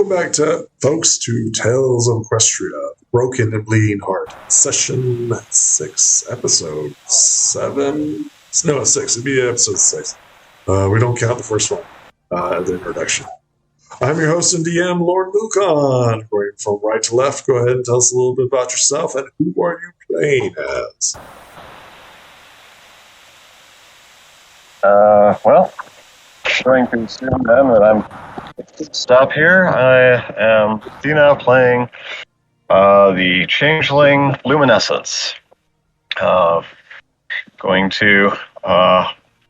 Welcome back, folks, to Tales of Equestria, Broken and Bleeding Heart, Session 6, Episode 7? No, 6. It'd be Episode 6. We don't count the first one at the introduction. I'm your host and DM, Lord Mukon. Going from right to left, go ahead and tell us a little bit about yourself and who are you playing as? Well, going to assume then that I'm stop here. I am Dina playing the Changeling Luminescence. Going to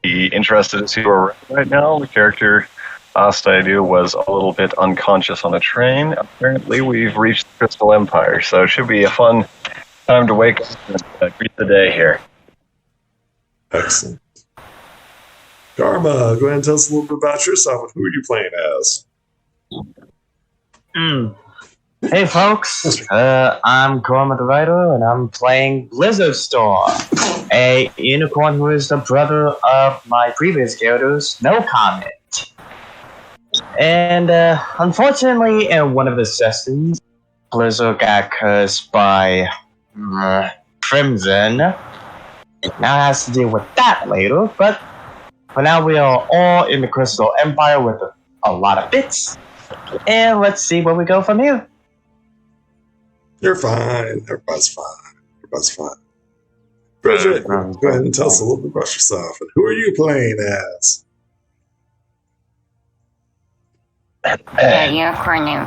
be interested to see where we're at right now. The character last I do was a little bit unconscious on a train. Apparently we've reached the Crystal Empire, so it should be a fun time to wake up and greet the day here. Excellent. Karma, go ahead and tell us a little bit about yourself and who are you playing as? Hey folks, I'm Karma the Writer, and I'm playing Blizzard Storm, a unicorn who is the brother of my previous character, Snow Comet. And unfortunately, in one of the sessions, Blizzard got cursed by Crimson. Now has to deal with that later, but for now we are all in the Crystal Empire with a lot of bits. And let's see where we go from here. You're fine. Everybody's fine. Bridget, go ahead and tell us a little bit about yourself and who are you playing as? Unicorn name.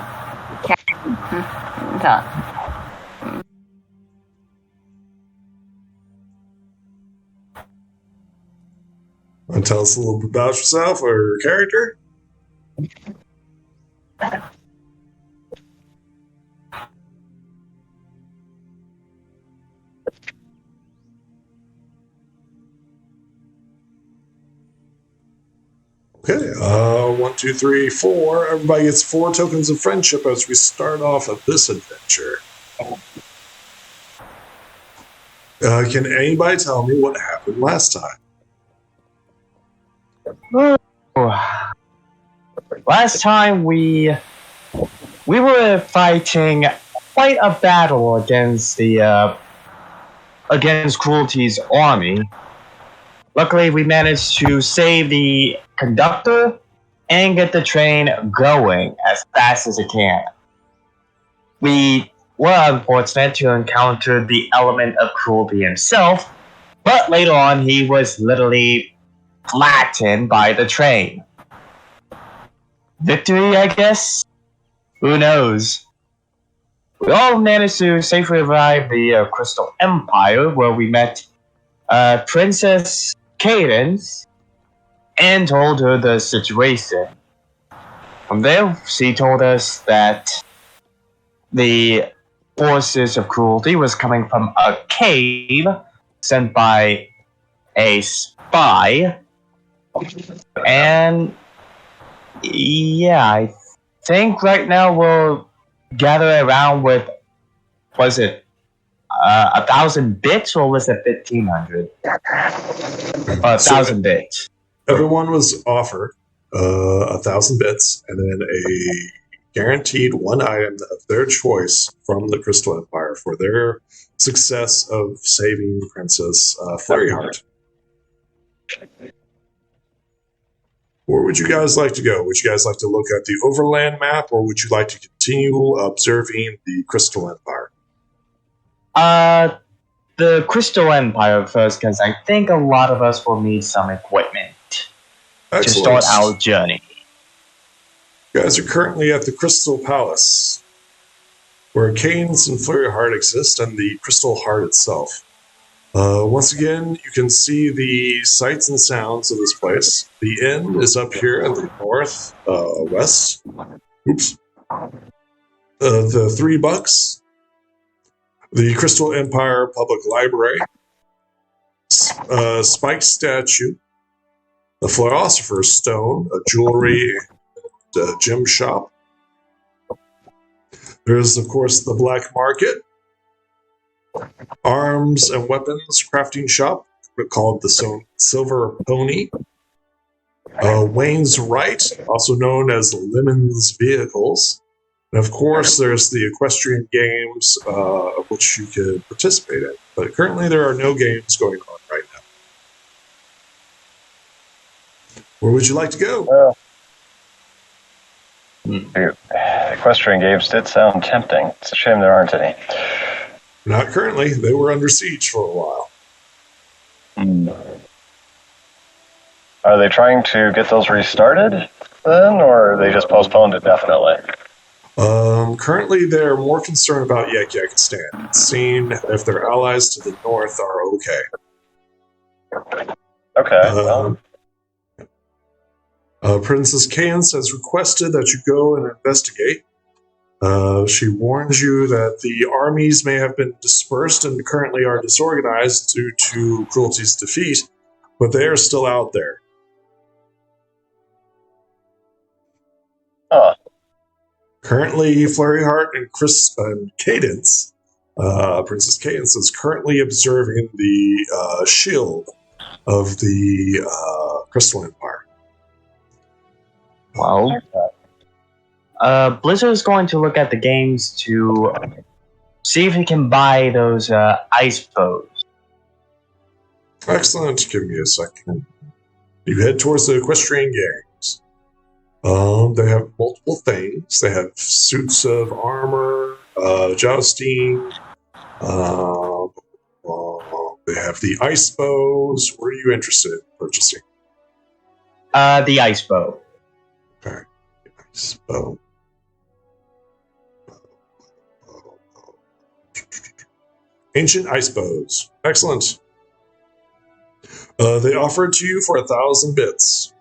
Want to tell us a little bit about yourself or your character? Okay, 1, 2, 3, 4. Everybody gets 4 tokens of friendship as we start off of this adventure. Can anybody tell me what happened last time? Last time we were fighting quite a battle against against Cruelty's army. Luckily, we managed to save the conductor and get the train going as fast as it can. We were unfortunate to encounter the element of Cruelty himself, but later on he was literally flattened by the train. Victory, I guess? Who knows? We all managed to safely arrive the Crystal Empire, where we met Princess Cadence and told her the situation. From there, she told us that the forces of Cruelty was coming from a cave sent by a spy. And yeah, I think right now we'll gather around with, was it 1,000 bits or was it 1,500? 1,000 bits. Everyone was offered 1,000 bits and then a guaranteed one item of their choice from the Crystal Empire for their success of saving Princess Fairyheart. Where would you guys like to go? Would you guys like to look at the overland map, or would you like to continue observing the Crystal Empire? The Crystal Empire first, because I think a lot of us will need some equipment to start our journey. You guys are currently at the Crystal Palace, where Cadence and Fairyheart exist, and the Crystal Heart itself. Once again, you can see the sights and sounds of this place. The inn is up here in the north west. Oops. The $3. The Crystal Empire Public Library. Spike statue. The Philosopher's Stone, a jewelry and gem shop. There's, of course, the Black Market. Arms and weapons crafting shop called the Silver Pony. Wayne's Right, also known as Lemon's Vehicles. And of course, there's the equestrian games, of which you could participate in. But currently, there are no games going on right now. Where would you like to go? Equestrian games did sound tempting. It's a shame there aren't any. Not currently. They were under siege for a while. Are they trying to get those restarted then, or are they just postponed indefinitely? Currently, they're more concerned about Equestria, seeing if their allies to the north are okay. Okay. Princess Cadence has requested that you go and investigate. She warns you that the armies may have been dispersed and currently are disorganized due to Cruelty's defeat, but they are still out there. Currently, Flurryheart and Cadence, Princess Cadence, is currently observing the shield of the Crystal Empire. Well, Blizzard is going to look at the games to see if he can buy those ice bows. Excellent. Give me a second. You head towards the equestrian games. They have multiple things. They have suits of armor, jousting. They have the ice bows. What are you interested in purchasing? The ice bow. Okay. Ice bow. Ancient ice bows. Excellent. They offer it to you for 1,000 bits.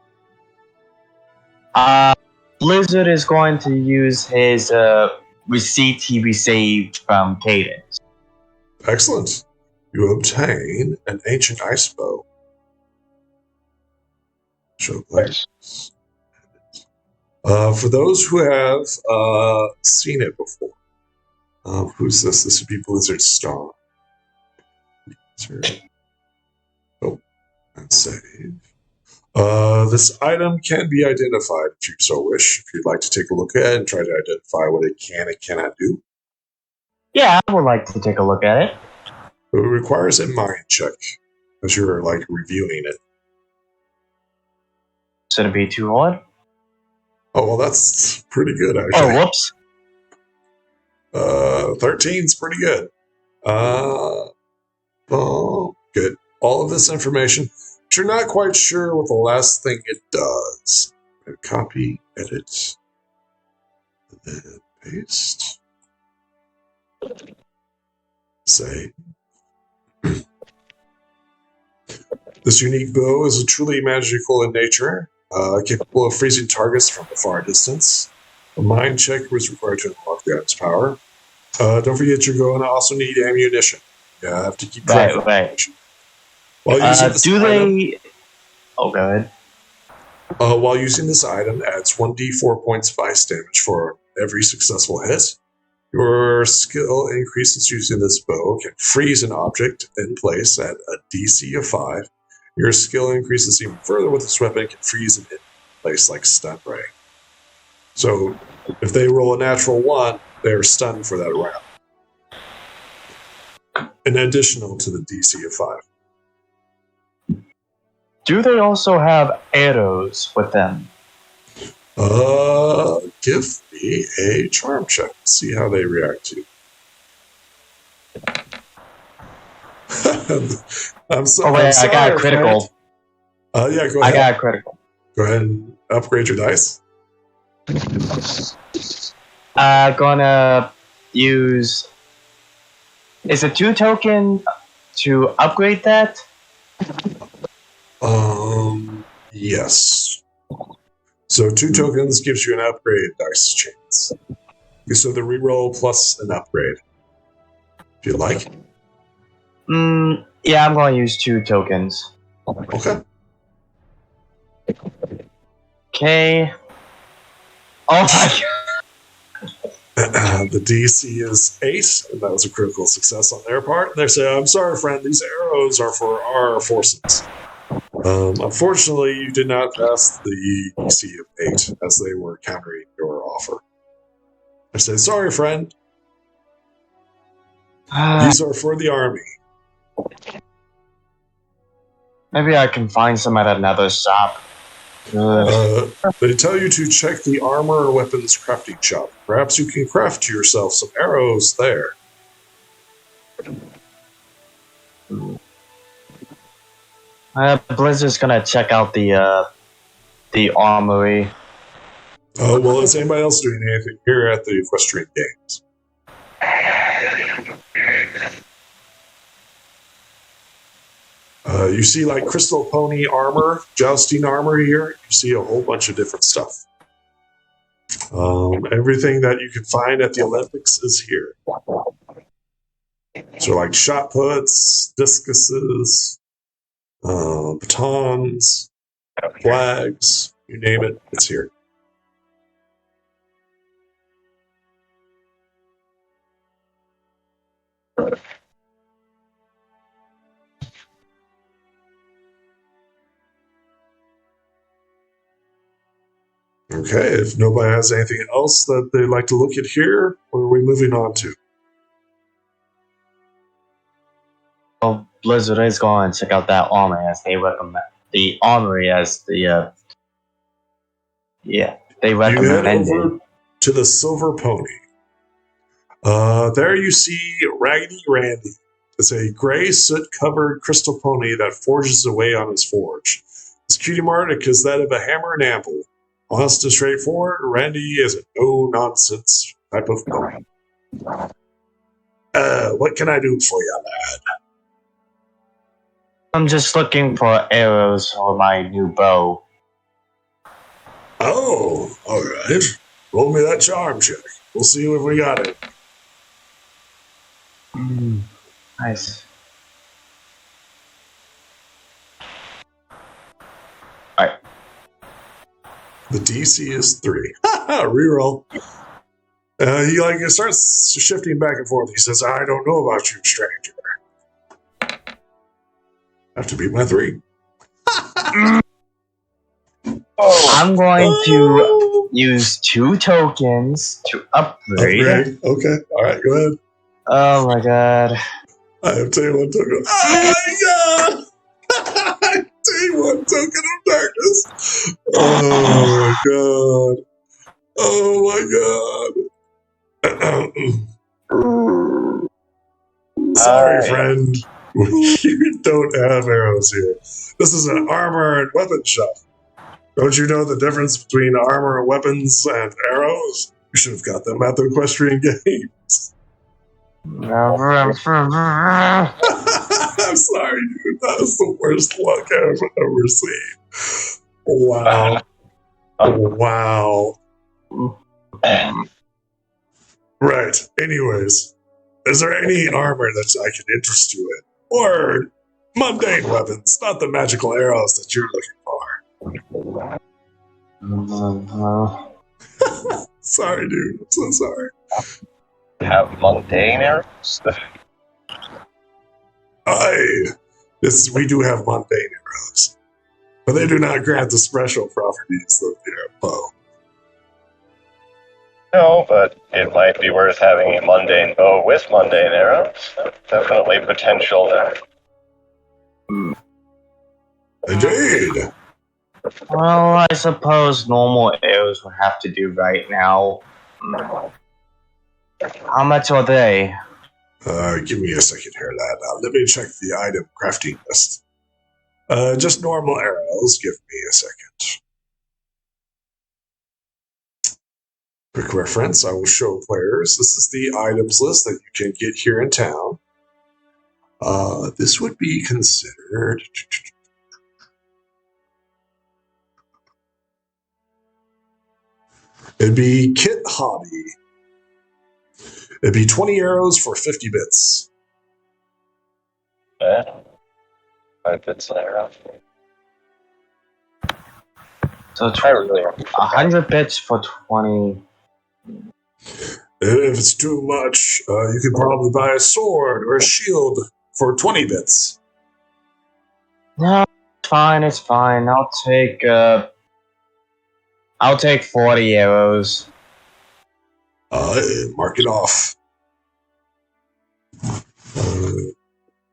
Blizzard is going to use his receipt he received from Cadence. Excellent. You obtain an ancient ice bow. Show place. For those who have seen it before, who's this? This would be Blizzard Star. Oh, and save. This item can be identified if you so wish. If you'd like to take a look at it and try to identify what it can and cannot do. Yeah, I would like to take a look at it. It requires a mind check as you're reviewing it. Should it be too hard? Oh, well, that's pretty good, actually. Oh, whoops. 13's pretty good. Good. All of this information, but you're not quite sure what the last thing it does. Copy, edit, and then paste. Save. This unique bow is truly magical in nature, capable of freezing targets from a far distance. A mind check was required to unlock the item's power. Don't forget you're going to also need ammunition. You have to keep track of ammunition. While using this item, Oh, go ahead. While using this item, adds 1d4 points of ice damage for every successful hit. Your skill increases using this bow can freeze an object in place at a DC of 5. Your skill increases even further with this weapon, can freeze it in place like stun ray. So, if they roll a natural 1, they're stunned for that round. In additional to the DC of 5. Do they also have arrows with them? Give me a charm check. See how they react to you. I'm sorry. I got a critical. Yeah, go ahead. I got a critical. Go ahead and upgrade your dice. Gonna use. Is it 2 token to upgrade that? Yes. So 2 tokens gives you an upgrade dice chance. So the reroll plus an upgrade. If you like. Yeah, I'm going to use 2 tokens. Okay. Okay. Oh my The DC is 8, and that was a critical success on their part. They say, I'm sorry, friend, these arrows are for our forces. Unfortunately, you did not pass the DC of 8, as they were countering your offer. I say, sorry, friend. These are for the army. Maybe I can find some at another shop. They tell you to check the armor or weapons crafting shop. Perhaps you can craft yourself some arrows there. Blizzard's gonna check out the armory. Well, is anybody else doing anything here at the Equestrian Games? You see like crystal pony armor, jousting armor here. You see a whole bunch of different stuff. Everything that you can find at the Olympics is here. So like shot puts, discuses, batons, flags, you name it, it's here. Okay, if nobody has anything else that they'd like to look at here, what are we moving on to? Well, Blizzard is going to check out that armory as they recommend. The armory as the they recommend. You head over to the Silver Pony. There you see Raggedy Randy. It's a gray soot-covered crystal pony that forges away on his forge. His cutie mark is that of a hammer and anvil. Honest and straightforward, Randy is a no-nonsense type of pony. What can I do for you, lad? I'm just looking for arrows for my new bow. Oh, all right. Roll me that charm check. We'll see if we got it. Nice. Alright. The DC is 3. Reroll. He starts shifting back and forth. He says, I don't know about you, stranger. I have to beat my 3. I'm going to use 2 tokens to upgrade. Okay. All right, go ahead. Oh my god. I have taken 1 token. Oh my god! I take 1 token of darkness. Oh my god. Oh my god. Sorry, friend. You don't have arrows here. This is an armor and weapons shop. Don't you know the difference between armor and weapons and arrows? You should have got them at the Equestrian Games. I'm sorry, dude. That is the worst luck I've ever seen. Wow. Wow. Right. Anyways, is there any armor that I can interest you in? Or mundane weapons, not the magical arrows that you're looking for. Sorry, dude. I'm so sorry. Have mundane arrows? We do have mundane arrows, but they do not grant the special properties of the bow. No, but it might be worth having a mundane bow with mundane arrows. Definitely potential there. Indeed. Well, I suppose normal arrows would have to do right now. How much are they? Give me a second here, lad. Let me check the item crafting list. Just normal arrows. Give me a second. Quick reference, I will show players. This is the items list that you can get here in town. This would be considered... It'd be kit hobby. It'd be 20 arrows for 50 bits. 5 bits an arrow. So 100 bits for 20. If it's too much, you could probably buy a sword or a shield for 20 bits. No, it's fine. I'll take 40 arrows. Mark it off.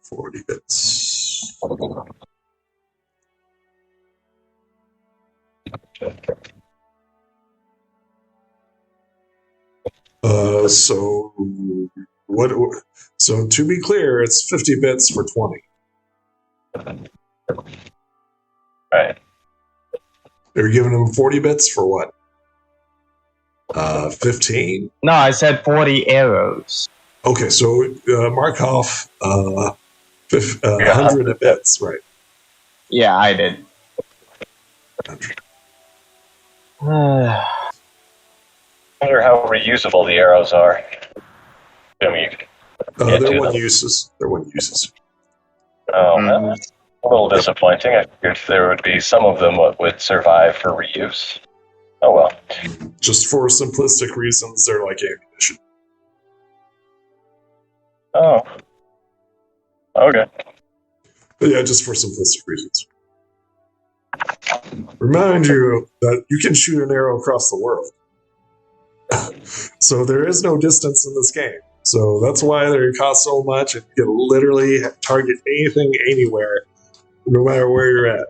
40 bits. So what? So to be clear, it's 50 bits for 20. Right. They're giving him 40 bits for what? 15? No, I said 40 arrows. Okay, so mark off 100 bits, right? Yeah, I did. I wonder how reusable the arrows are. I mean, they're one uses. They're one uses. Oh, that's a little disappointing. I figured there would be some of them that would survive for reuse. Oh well. Just for simplistic reasons, they're like ammunition. Oh. Okay. But yeah, just for simplistic reasons. Remind you that you can shoot an arrow across the world. So there is no distance in this game. So that's why they cost so much, and you can literally target anything, anywhere, no matter where you're at.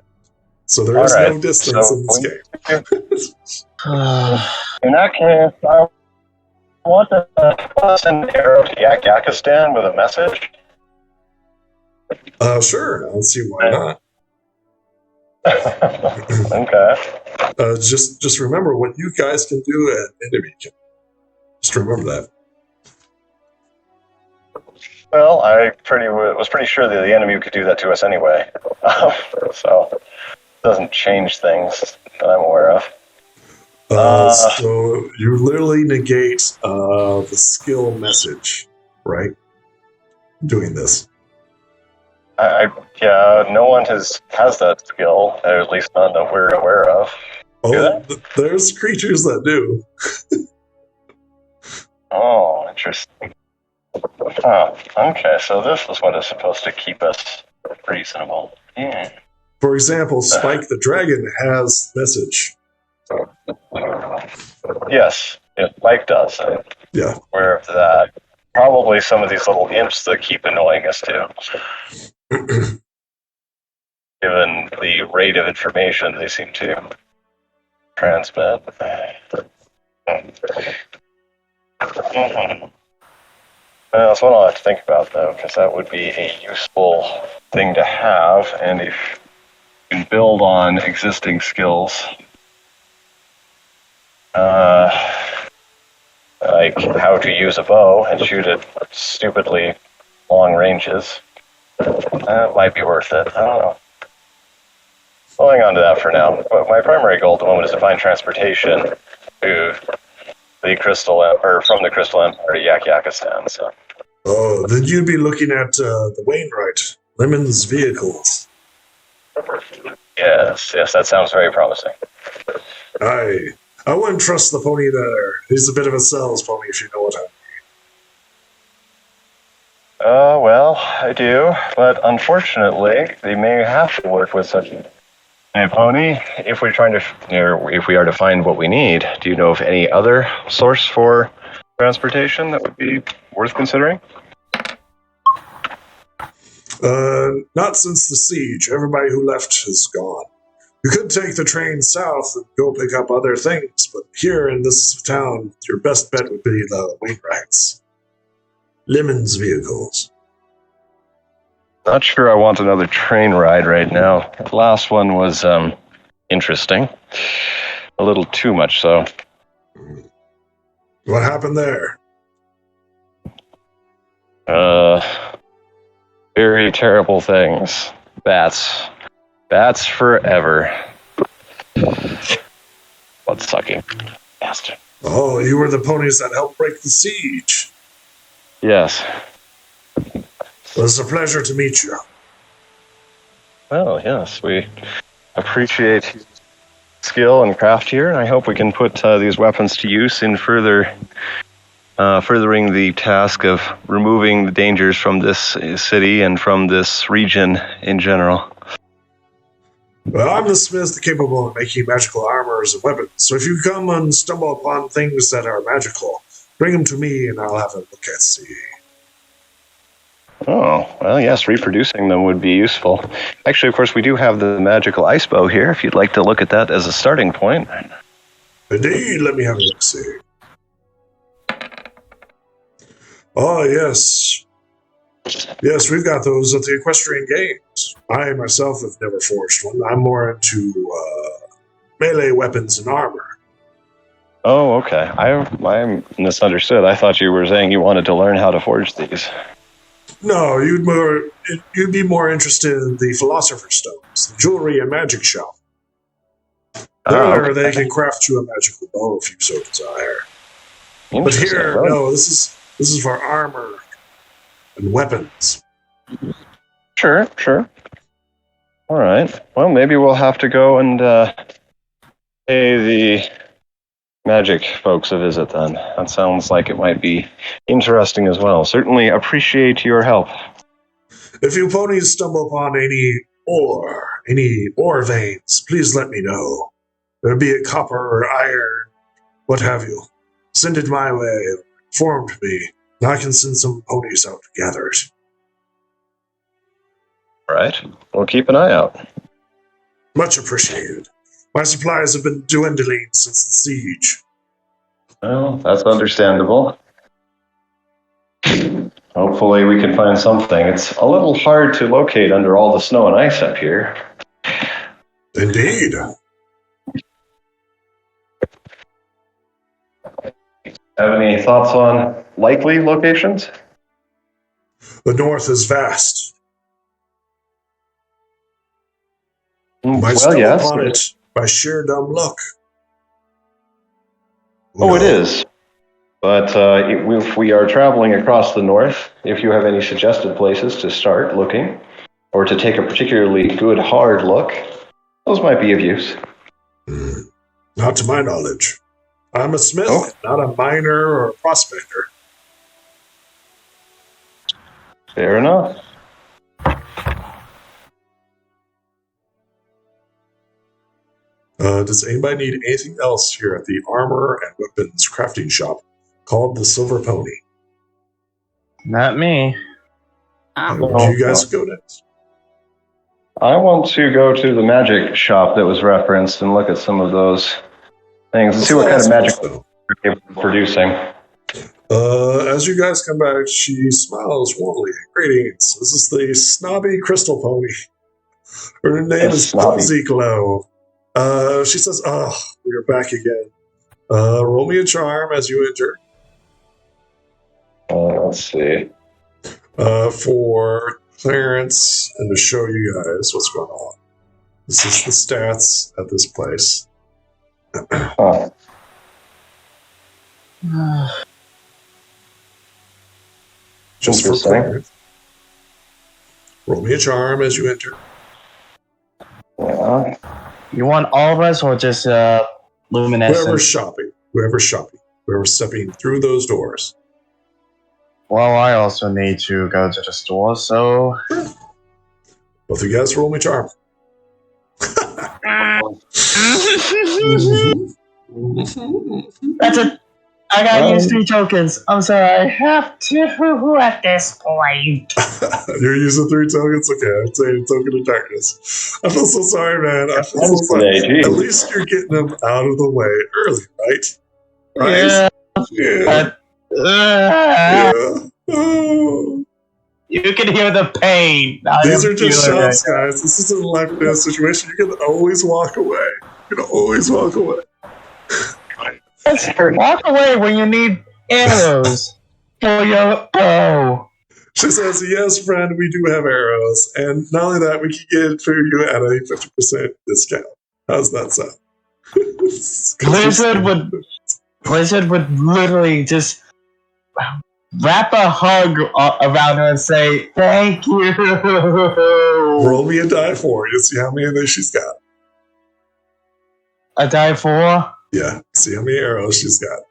So there is no distance in this game. In that case, I want to send an arrow to Yakistan with a message. Sure, I don't see why not. Okay. Just remember what you guys can do at enemy can. Just remember that. Well, I was pretty sure that the enemy could do that to us anyway. So it doesn't change things that I'm aware of. So you literally negate the skill message, right? Doing this. Yeah, no one has that skill, at least none that we're aware of. Oh, there's creatures that do. Oh, interesting. Huh. Okay, so this is what is supposed to keep us reasonable. Yeah. For example, Spike the Dragon has message. Yes, Spike does. I'm aware of that. Probably some of these little imps that keep annoying us too. Given the rate of information they seem to transmit. Well, that's what I'll have to think about, though, because that would be a useful thing to have, and if you can build on existing skills, like how to use a bow and shoot at stupidly long ranges, that might be worth it. I don't know. Holding on to that for now. But my primary goal at the moment is to find transportation to the Crystal Empire, from the Crystal Empire to Yakistan. So. Oh, then you'd be looking at the Wainwright, Lemon's vehicles. Yes, that sounds very promising. I wouldn't trust the pony there. He's a bit of a sales pony, if you know what I mean. Well, I do, but unfortunately, they may have to work with such a pony if we're trying to, or if we are to find what we need. Do you know of any other source for transportation that would be worth considering? Not since the siege. Everybody who left is gone. You could take the train south and go pick up other things, but here in this town, your best bet would be the Wainwrights. Lemon's vehicles. Not sure I want another train ride right now. The last one was interesting. A little too much so. What happened there? Very terrible things. Bats forever. Blood sucking bastard. Oh, you were the ponies that helped break the siege. Yes. It was a pleasure to meet you. Well, yes, we appreciate skill and craft here, and I hope we can put these weapons to use in furthering the task of removing the dangers from this city and from this region in general. Well, I'm the smith capable of making magical armors and weapons, so if you come and stumble upon things that are magical, Bring them to me, and I'll have a look at see. Oh, well, yes, reproducing them would be useful. Actually, of course, we do have the magical ice bow here, if you'd like to look at that as a starting point. Indeed, let me have a look see. Oh, yes. Yes, we've got those at the Equestrian Games. I myself have never forged one. I'm more into melee weapons and armor. Oh, okay. I misunderstood. I thought you were saying you wanted to learn how to forge these. No, you'd be more interested in the Philosopher's Stones, the jewelry and magic shop. There, okay. they can craft you a magical bow if you so desire. But here, no, this is for armor and weapons. Sure. All right. Well, maybe we'll have to go and pay the magic folks a visit then. That sounds like it might be interesting as well. Certainly appreciate your help. If you ponies stumble upon any ore veins, please let me know. There be it copper or iron, what have you. Send it my way, inform me, and I can send some ponies out to gather it. All right. We'll keep an eye out. Much appreciated. My supplies have been dwindling since the siege. Well, that's understandable. Hopefully we can find something. It's a little hard to locate under all the snow and ice up here. Indeed. Have any thoughts on likely locations? The north is vast. Might stumble upon it by sheer dumb luck. Oh, it is. But if we are traveling across the north, if you have any suggested places to start looking, or to take a particularly good hard look, those might be of use. Not to my knowledge. I'm a smith, not a miner or a prospector. Fair enough. Does anybody need anything else here at the armor and weapons crafting shop called the Silver Pony? Not me. Where do you guys go next? I want to go to the magic shop that was referenced and look at some of those things and see what kind of magic they're producing. As you guys come back, she smiles warmly. Greetings. This is the snobby crystal pony. Her name is Cozy Glow. She says, we are back again. Roll me a charm as you enter. Let's see. For clearance and to show you guys what's going on. This is the stats at this place. Just for clearance. Roll me a charm as you enter. Yeah. You want all of us or just luminescent? Whoever's shopping. Whoever's stepping through those doors. Well, I also need to go to the store, so... Both of you guys roll me charm. That's it. I gotta use 3 tokens. I'm sorry, I have to at this point. You're using 3 tokens? Okay, I'd say a token of darkness. I feel so sorry, man. I feel so sorry. At least you're getting them out of the way early, right? Right? Yeah. Oh. You can hear the pain. These are just shots, guys. This isn't a life or death situation. You can always walk away. You can always walk away. Walk away when you need arrows for your bow. She says, yes, friend, we do have arrows. And not only that, we can get it for you at a 50% discount. How's that sound? Blizzard would literally just wrap a hug around her and say, thank you. Roll me a die 4. You see how many of those she's got. A die 4? Yeah, see how many arrows she's got.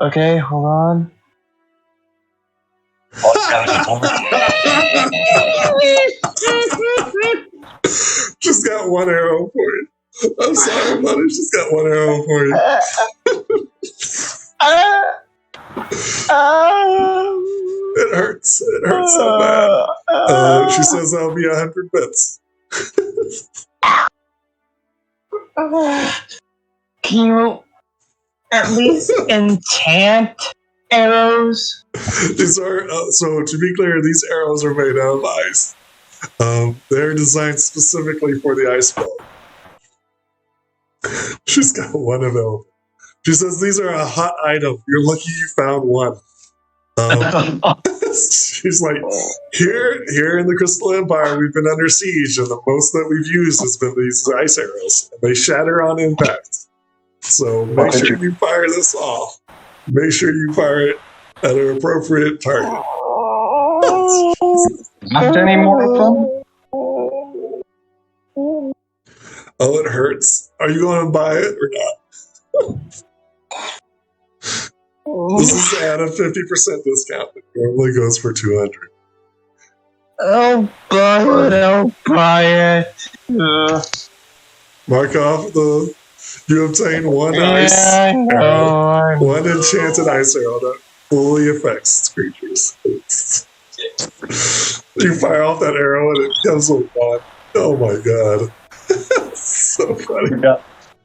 Okay, hold on. She's got 1 arrow for you. I'm sorry, buddy. She's got 1 arrow for you. It hurts. It hurts so bad. She says that'll be 100 bits. Can you at least enchant arrows? These are so. To be clear, these arrows are made out of ice. They're designed specifically for the ice spell. She's got one available. She says these are a hot item. You're lucky you found one. She's like, here in the Crystal Empire, we've been under siege, and the most that we've used has been these ice arrows. They shatter on impact. So make sure you fire this off. Make sure you fire it at an appropriate target. Not any more of them? Oh, it hurts. Are you going to buy it or not? This is at a 50% discount. It normally goes for 200. I'll buy it. Mark off you obtain one ice arrow, one enchanted ice arrow that fully affects creatures. You fire off that arrow and it becomes a one. Oh my god. So funny.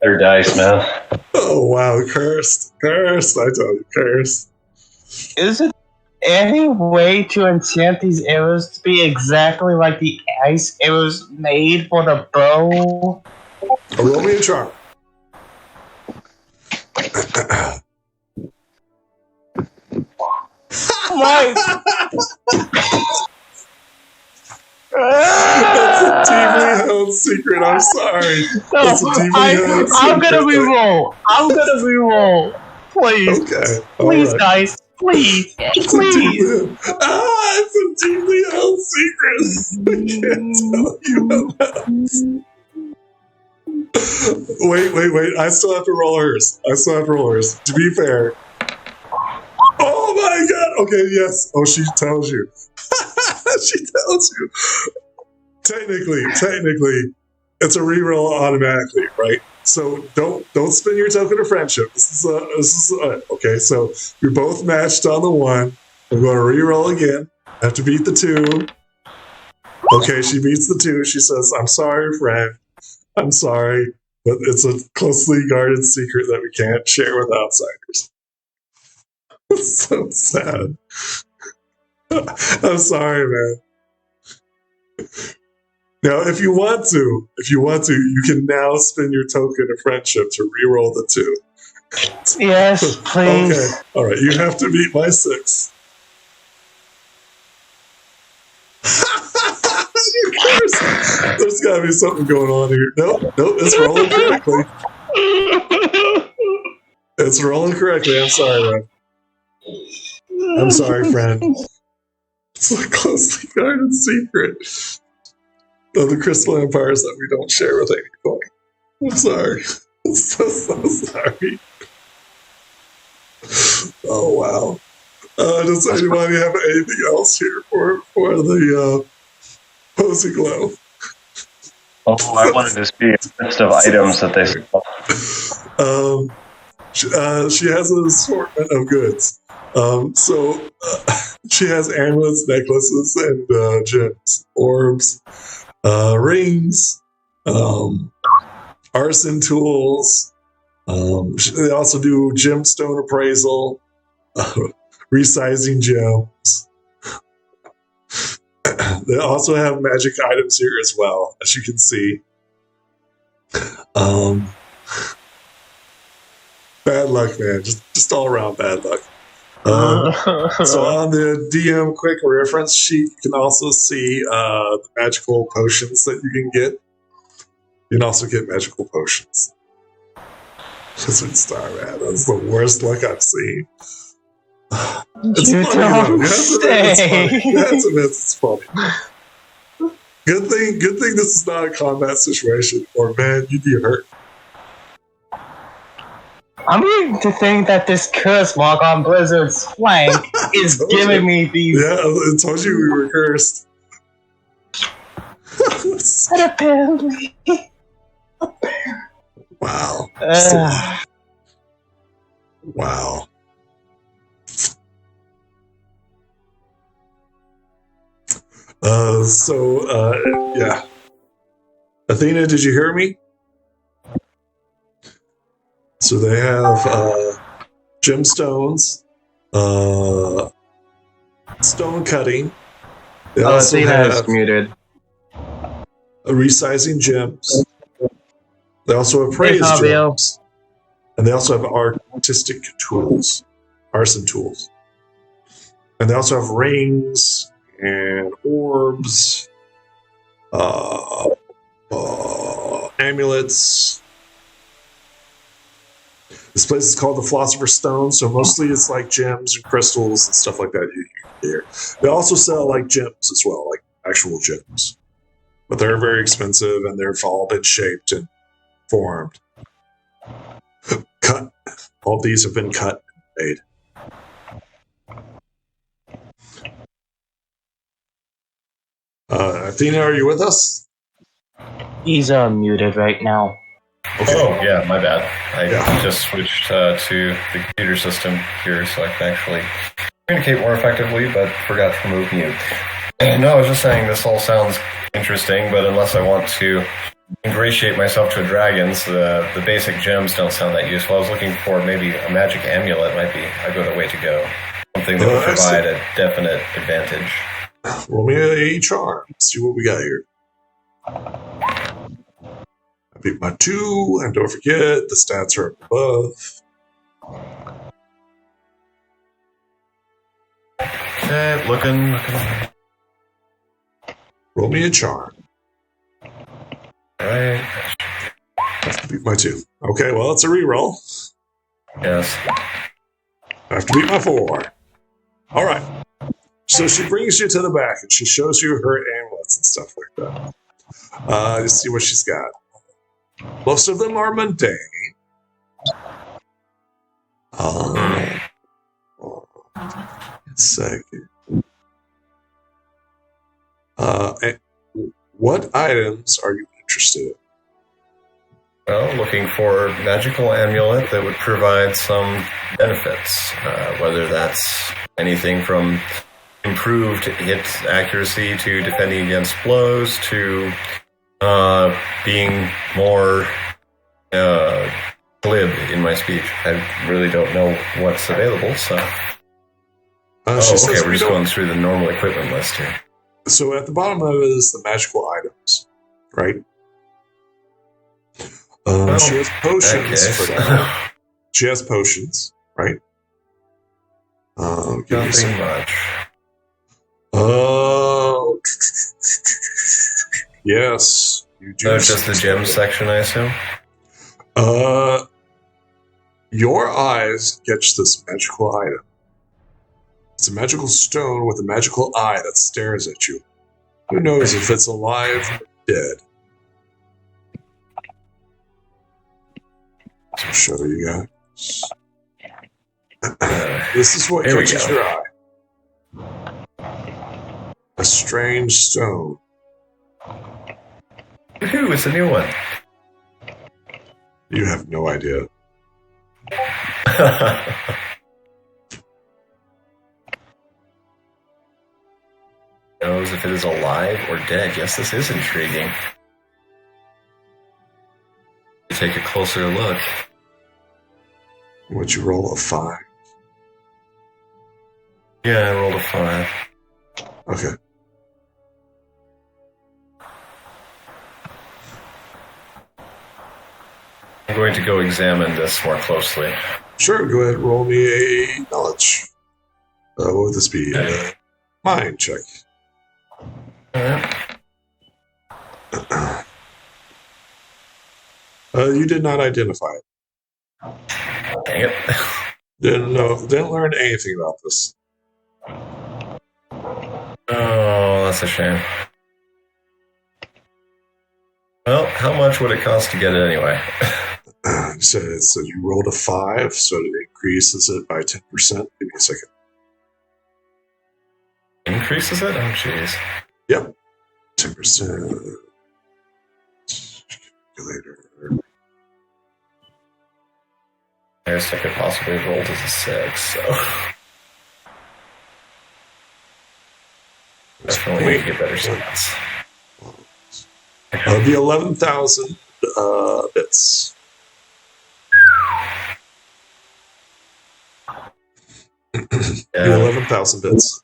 Better dice, man. Oh wow, cursed. Cursed, I tell you, cursed. Is it any way to enchant these arrows to be exactly like the ice arrows made for the bow? Roll me a charm. That's a deeply held secret. I'm sorry. That's a deeply held secret. I'm gonna reroll. Please. Okay. Please, right. guys. Please. It's a deeply held secret. I can't tell you about. Wait. I still have to roll hers. To be fair. Oh my god. Okay, yes. Oh, she tells you. She tells you. Technically, it's a reroll automatically, right? So don't spin your token of friendship. This is okay. So you're both matched on the one. I'm going to reroll again. I have to beat the 2. Okay, she beats the 2. She says, "I'm sorry, friend. I'm sorry, but it's a closely guarded secret that we can't share with outsiders." It's so sad. I'm sorry, man. Now, if you want to, you can now spin your token of friendship to reroll the 2. Yes, please. Okay, all right. You have to beat my 6. You curse. There's got to be something going on here. Nope, it's rolling correctly. It's rolling correctly. I'm sorry, man. I'm sorry, friend. It's a closely guarded secret of the Crystal Empires that we don't share with anyone. I'm sorry. I'm so sorry. Oh, wow. Does anybody have anything else here for the Posy Glow? Oh, I wanted to see a list of items that they sell. She has an assortment of goods. She has amulets, necklaces, and gems, orbs, rings, arson tools. They also do gemstone appraisal, resizing gems. They also have magic items here as well, as you can see. Bad luck, man. Just all around bad luck. So on the DM quick reference sheet, you can also see the magical potions that you can get. You can also get magical potions. Lizard Star, man. That's the worst luck I've seen. It's funny, though. You have to admit it's funny. Good thing this is not a combat situation, or man, you'd be hurt. I'm beginning to think that this curse mark on Blizzard's flank is giving me these. Yeah, I told you we were cursed. But apparently. Wow. Wow. Yeah. Athena, did you hear me? So they have gemstones, stone cutting. They also Athena is have muted. resizing gems. They also have Hey, praise Fabio. gems. And they also have artistic tools, arson tools. And they also have rings and orbs, amulets. This place is called the Philosopher's Stone, so mostly it's like gems and crystals and stuff like that you can hear. They also sell like gems as well, like actual gems. But they're very expensive and they've all been shaped and formed. Cut. All these have been cut and made. Athena, are you with us? He's muted right now. Okay. Oh, yeah, my bad. I Yeah. just switched to the computer system here so I can actually communicate more effectively, but forgot to remove mute. No, I was just saying this all sounds interesting, but unless I want to ingratiate myself to dragons, the basic gems don't sound that useful. I was looking for maybe a magic amulet might be a good way to go. Something that would provide a definite advantage. Roll me a charm. Let's see what we got here. I beat my 2, and don't forget, the stats are up above. Okay, looking. Roll me a charm. Alright. I have to beat my 2. Okay, well, it's a reroll. Yes. I have to beat my 4. All right. So she brings you to the back, and she shows you her amulets and stuff like that. To see what she's got. Most of them are mundane. A second. What items are you interested in? Well, looking for a magical amulet that would provide some benefits, whether that's anything from improved hit accuracy to defending against blows to being more glib in my speech. I really don't know what's available, so... okay, we're just going through the normal equipment list here. So at the bottom of it is the magical items, right? She has potions for that. She has potions, right? Nothing much. Yes, you do. It's just the gem section, I assume? Your eyes catch this magical item. It's a magical stone with a magical eye that stares at you. Who knows if it's alive or dead? I'll show you guys. This is what catches your eye. A strange stone. Ooh, it's a new one. You have no idea. Knows if it is alive or dead. Yes, this is intriguing. Take a closer look. Would you roll a 5? Yeah, I rolled a 5. Okay. I'm going to go examine this more closely. Sure, go ahead and roll me a knowledge. What would this be? Mind check. Alright. You did not identify it. Dang it. Didn't learn anything about this. Oh, that's a shame. Well, how much would it cost to get it anyway? So you rolled a 5, so it increases it by 10%. Give me a second. Increases it? Oh, jeez. Yep. 10%. Calculator. I guess I could possibly have rolled as a 6, so... Definitely we can get better stats. It'll be 11,000 bits. Yeah, 11,000 bits.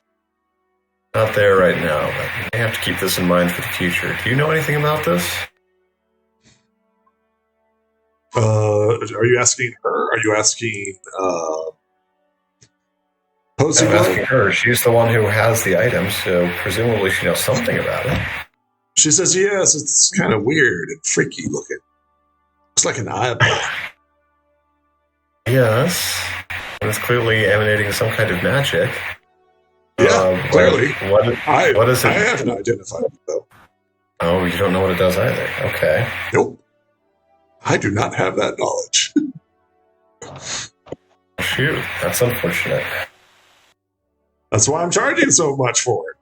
not there right now, but I have to keep this in mind for the future. Do you know anything about this? Are you asking her? Are you asking Posey? I'm asking her. She's the one who has the item, so presumably she knows something about it. She says, yes, it's kind of weird and freaky looking. Looks like an eyeball. Yes. And it's clearly emanating some kind of magic. Yeah, clearly. What is it? I haven't identified it, though. Oh, you don't know what it does either. Okay. Nope. I do not have that knowledge. Shoot, that's unfortunate. That's why I'm charging so much for it.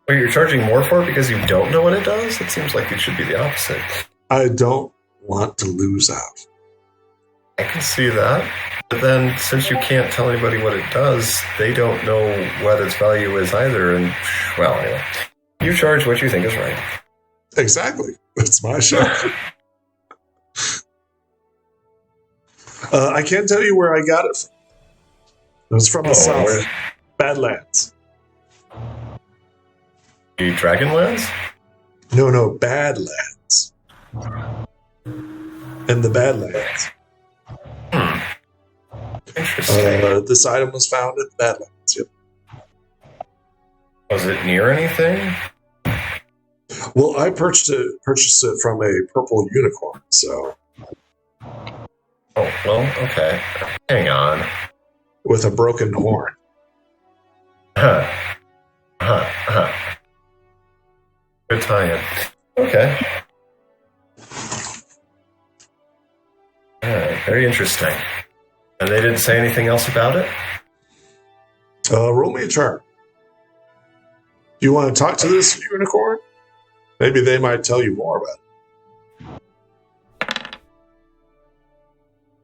Wait, you're charging more for it because you don't know what it does? It seems like it should be the opposite. I don't want to lose out. I can see that. But then, since you can't tell anybody what it does, they don't know what its value is either. And, well, anyway. You charge what you think is right. Exactly. It's my show. I can't tell you where I got it from. It was from the south. Where? Badlands. The Dragonlands? No, Badlands. And the Badlands. Interesting. This item was found at the Badlands. Yep. Was it near anything? Well, I purchased it from a purple unicorn, so. Oh, well, okay. Hang on. With a broken horn. Good tie-in. Okay. Very interesting. And they didn't say anything else about it? Roll me a charm. Do you want to talk to this unicorn? Maybe they might tell you more about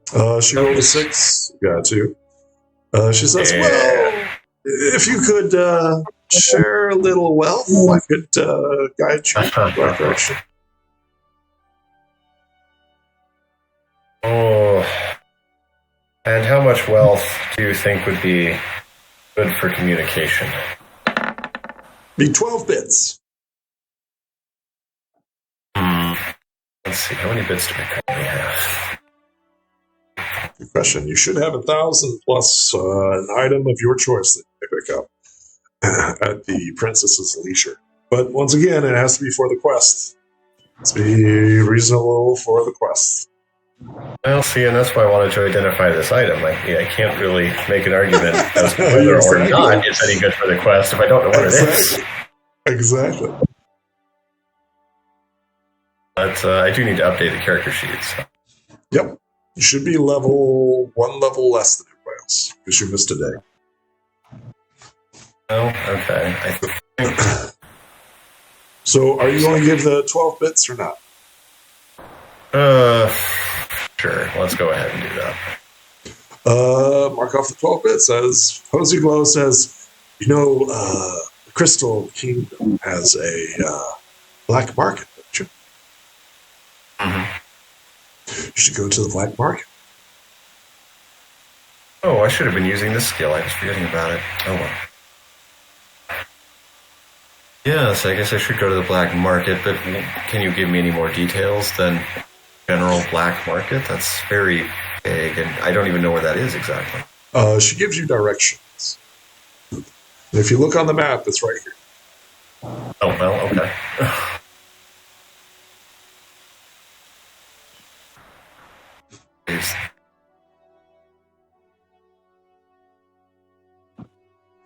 it. She rolled a 6. Got 2. She says, well, if you could share a little wealth, I could guide you in the right direction. Oh. And how much wealth do you think would be good for communication? Be 12 bits. Let's see, how many bits do we currently have? Good question. You should have 1,000 plus an item of your choice that you pick up at the princess's leisure. But once again, it has to be for the quest. Let's be reasonable for the quest. Well, see, and that's why I wanted to identify this item. I can't really make an argument as to whether or not it's any good for the quest if I don't know what it is. Exactly. But I do need to update the character sheet. So. Yep. You should be one level less than everybody else, because you missed a day. Oh, okay. I think... So, are you going to give the 12 bits or not? Sure. Let's go ahead and do that. Mark off the 12 bits. As Posey Glow says, the Crystal Kingdom has a black market, don't you? Mm-hmm. You should go to the black market. Oh, I should have been using this skill. I was forgetting about it. Oh, well. Yes, I guess I should go to the black market, but can you give me any more details than general black market? That's very vague, and I don't even know where that is exactly. She gives you directions. And if you look on the map, it's right here. Oh, well, okay.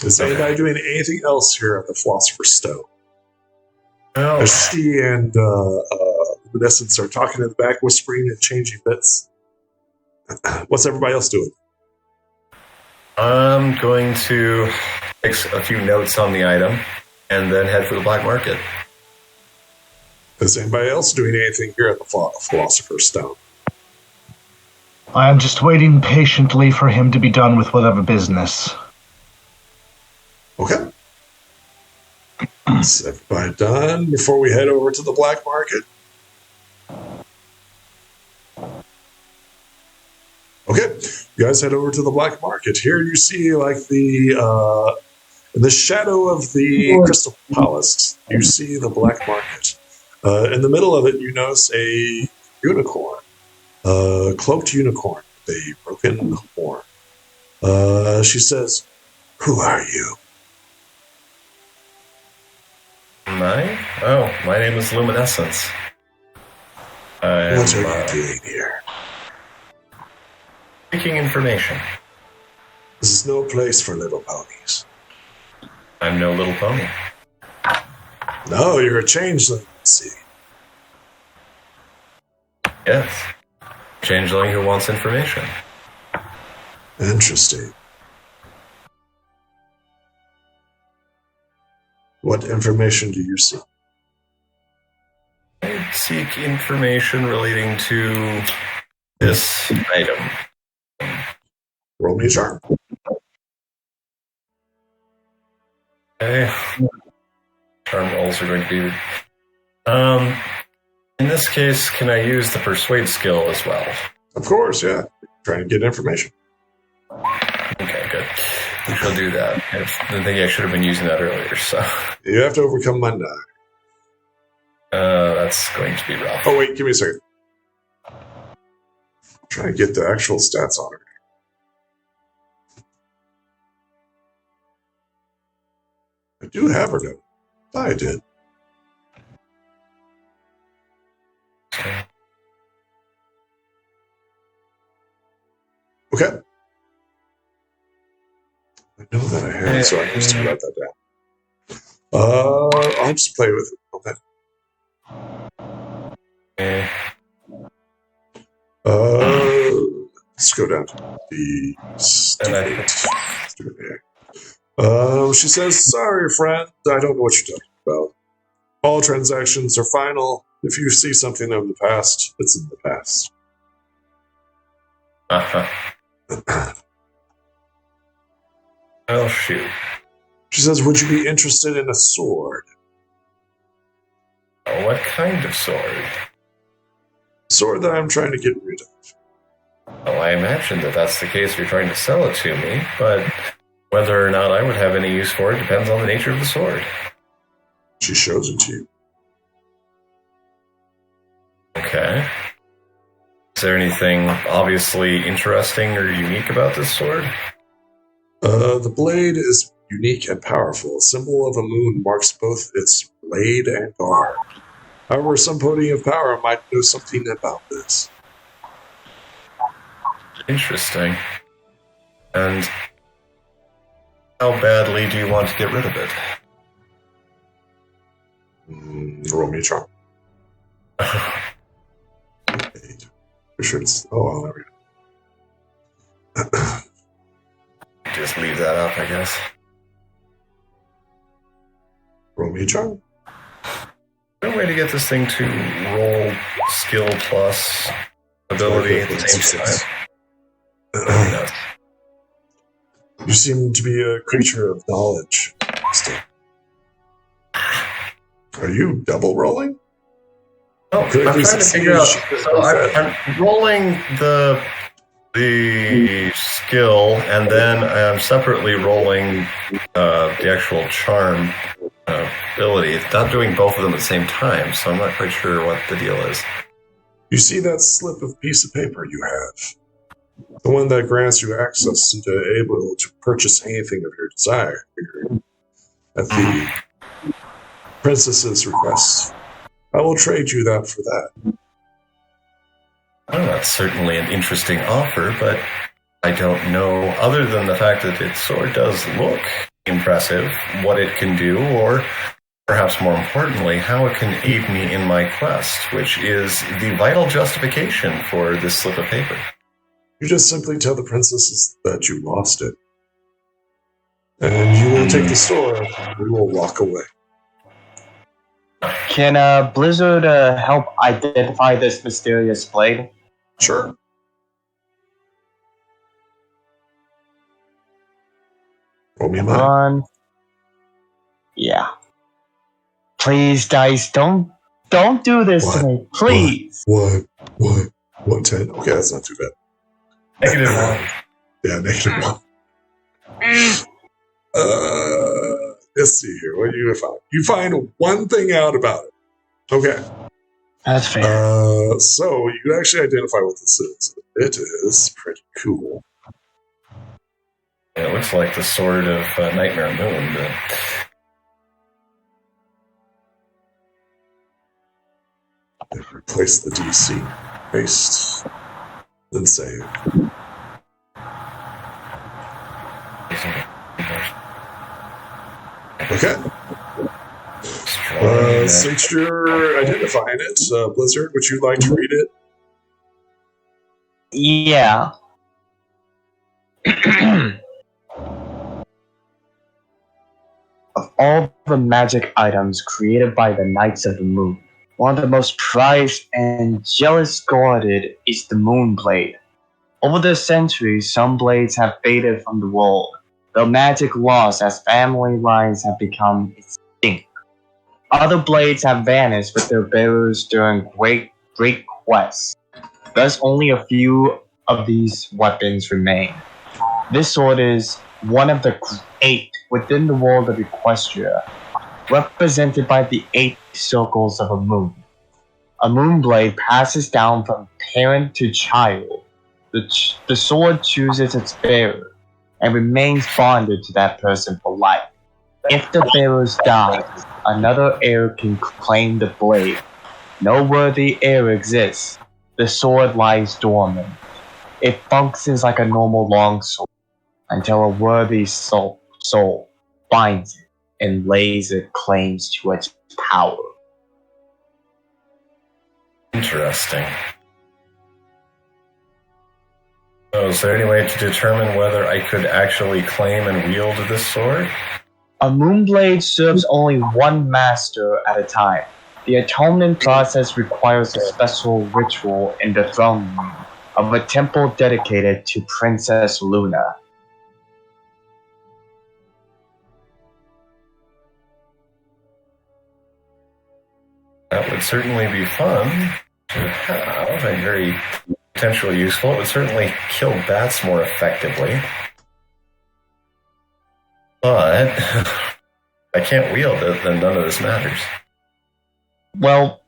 Is anybody doing anything else here at the Philosopher's Stone? Oh. As she and Luminescence are talking in the back, whispering and changing bits. What's everybody else doing? I'm going to take a few notes on the item and then head for the black market. Is anybody else doing anything here at the Philosopher's Stone? I am just waiting patiently for him to be done with whatever business. Okay. Is everybody done before we head over to the black market? Okay, you guys head over to the black market. Here you see like in the shadow of the Crystal Palace, you see the black market. In the middle of it, you notice a unicorn, a cloaked unicorn with a broken horn. She says, "Who are you?" My name is Luminescence. What are you doing here? Seeking information. This is no place for little ponies. I'm no little pony. No, you're a changeling, see. Yes. Changeling who wants information. Interesting. What information do you seek? I seek information relating to this item. Roll me a charm. Okay. Charm rolls are going to be... in this case, can I use the persuade skill as well? Of course, yeah. Trying to get information. Okay, good. We shall do that. I think I should have been using that earlier, so... You have to overcome my 9. That's going to be rough. Oh, wait, give me a second. I'm trying to get the actual stats on her. I do have her, though. I did. Okay. I know that I have it, so I used to write that down. I'll just play with it a little bit. Let's go down to the stupid she says, "Sorry, friend, I don't know what you're talking about. All transactions are final. If you see something of the past, it's in the past." Oh, shoot. She says, "Would you be interested in a sword?" What kind of sword? Sword that I'm trying to get rid of. Well, I imagine that that's the case if you're trying to sell it to me, but whether or not I would have any use for it depends on the nature of the sword. She shows it to you. Okay. Is there anything obviously interesting or unique about this sword? The blade is unique and powerful. A symbol of a moon marks both its blade and guard. However, some pony of power might know something about this. Interesting. And how badly do you want to get rid of it? Roll me a charm. Sure it's, oh, there we go. Just leave that up, I guess. Roll me a charm. No way to get this thing to roll skill plus ability at the same time. You seem to be a creature of knowledge. Are you double rolling? Oh, I'm trying to figure out. So I'm rolling the skill, and then I'm separately rolling the actual charm ability. It's not doing both of them at the same time, so I'm not quite sure what the deal is. You see that slip of piece of paper you have? The one that grants you access into able to purchase anything of your desire at the princess's request. I will trade you that for that. Well, that's certainly an interesting offer, but I don't know, other than the fact that its sword does look impressive, what it can do, or perhaps more importantly, how it can aid me in my quest, which is the vital justification for this slip of paper. You just simply tell the princesses that you lost it. And you will take the sword, and we will walk away. Can Blizzard help identify this mysterious blade? Sure. Roll me a mind. Yeah. Please, dice, don't do this to me, please. What? 10? Okay, that's not too bad. -1. Yeah, -1. Let's see here. What do you find? You find one thing out about it. Okay. That's fair. So you can actually identify what this is. It is pretty cool. It looks like the sword of Nightmare Moon. But replace the DC. Paste. Then save. Okay. Since you're identifying it, Blizzard, would you like to read it? Yeah. Of all the magic items created by the Knights of the Moon, one of the most prized and jealous guarded is the Moon Blade. Over the centuries, some blades have faded from the world, though magic lost as family lines have become extinct. Other blades have vanished with their bearers during great quests. Thus, only a few of these weapons remain. This sword is one of the 8 within the world of Equestria, represented by the 8 circles of a moon. A moon blade passes down from parent to child. The sword chooses its bearer and remains bonded to that person for life. If the bearer dies, another heir can claim the blade. No worthy heir exists. The sword lies dormant. It functions like a normal longsword until a worthy soul finds it and lays it claims to its power. interesting. So is there any way to determine whether I could actually claim and wield this sword? A moonblade serves only one master at a time. The atonement process requires a special ritual in the throne room of a temple dedicated to Princess Luna. That would certainly be fun to have and very potentially useful. It would certainly kill bats more effectively. But I can't wield it, then none of this matters. Well,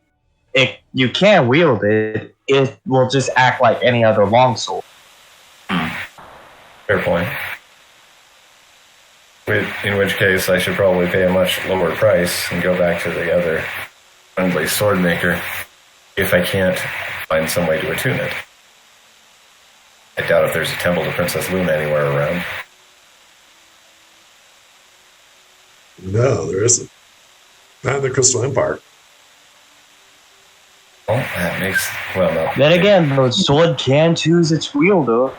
if you can't wield it, it will just act like any other longsword. Fair point. In which case, I should probably pay a much lower price and go back to the other friendly sword maker if I can't find some way to attune it. I doubt if there's a temple to Princess Luna anywhere around. No, there isn't. Not in the Crystal Empire. Well, that makes... well, no. Then again, the sword can choose its wielder.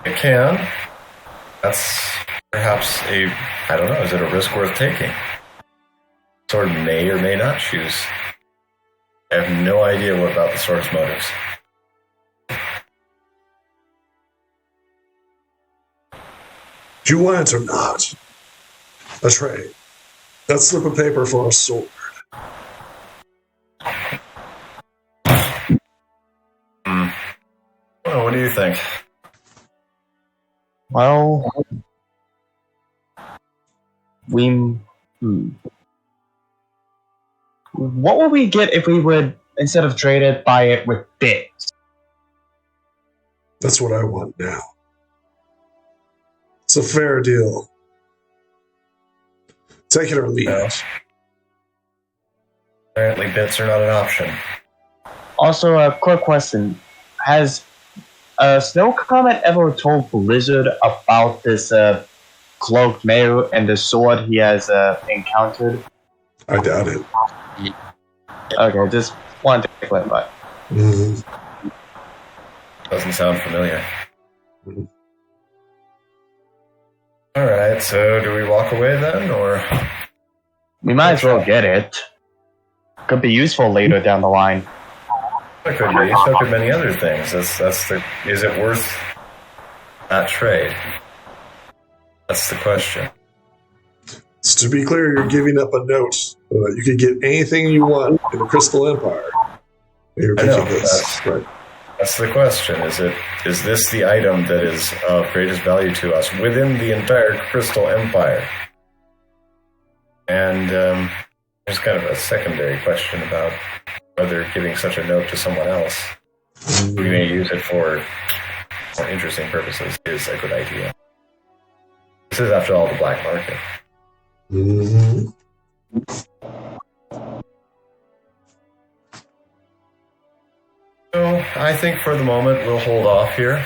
It can. That's perhaps a... I don't know, is it a risk worth taking? Sword may or may not choose. I have no idea what about the sword's motives. Do you want it or not? A trade. That slip of paper for a sword. Well, what do you think? Well, what would we get if we would, instead of trade it, buy it with bits? That's what I want now. It's a fair deal. Take it or leave it. Apparently bits are not an option. Also, a quick question. Has Snow Comet ever told Blizzard about this cloaked male and the sword he has encountered? I doubt it. Okay, just wanted to clarify. Mm-hmm. Doesn't sound familiar. Mm-hmm. Alright, so do we walk away then, or...? We might as well get it. Could be useful later down the line. It could be. So could many other things. That's the... Is it worth that trade? That's the question. It's To be clear, you're giving up a note. You could get anything you want in the Crystal Empire. You're picking this. Right. That's the question. Is this the item that is of greatest value to us within the entire Crystal Empire? And there's kind of a secondary question about whether giving such a note to someone else who may use it for more interesting purposes is a good idea. This is, after all, the black market. Mm-hmm. So I think for the moment we'll hold off here.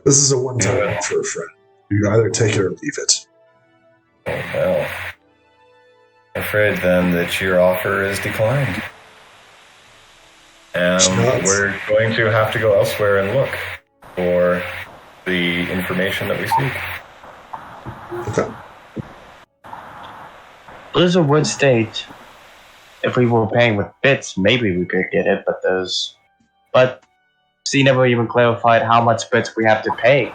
This is a one-time offer, friend. You either take it or leave it. Oh, well. I'm afraid then that your offer is declined. And we're going to have to go elsewhere and look for the information that we seek. Okay. Blizzard would state if we were paying with bits, maybe we could get it, but she never even clarified how much bits we have to pay.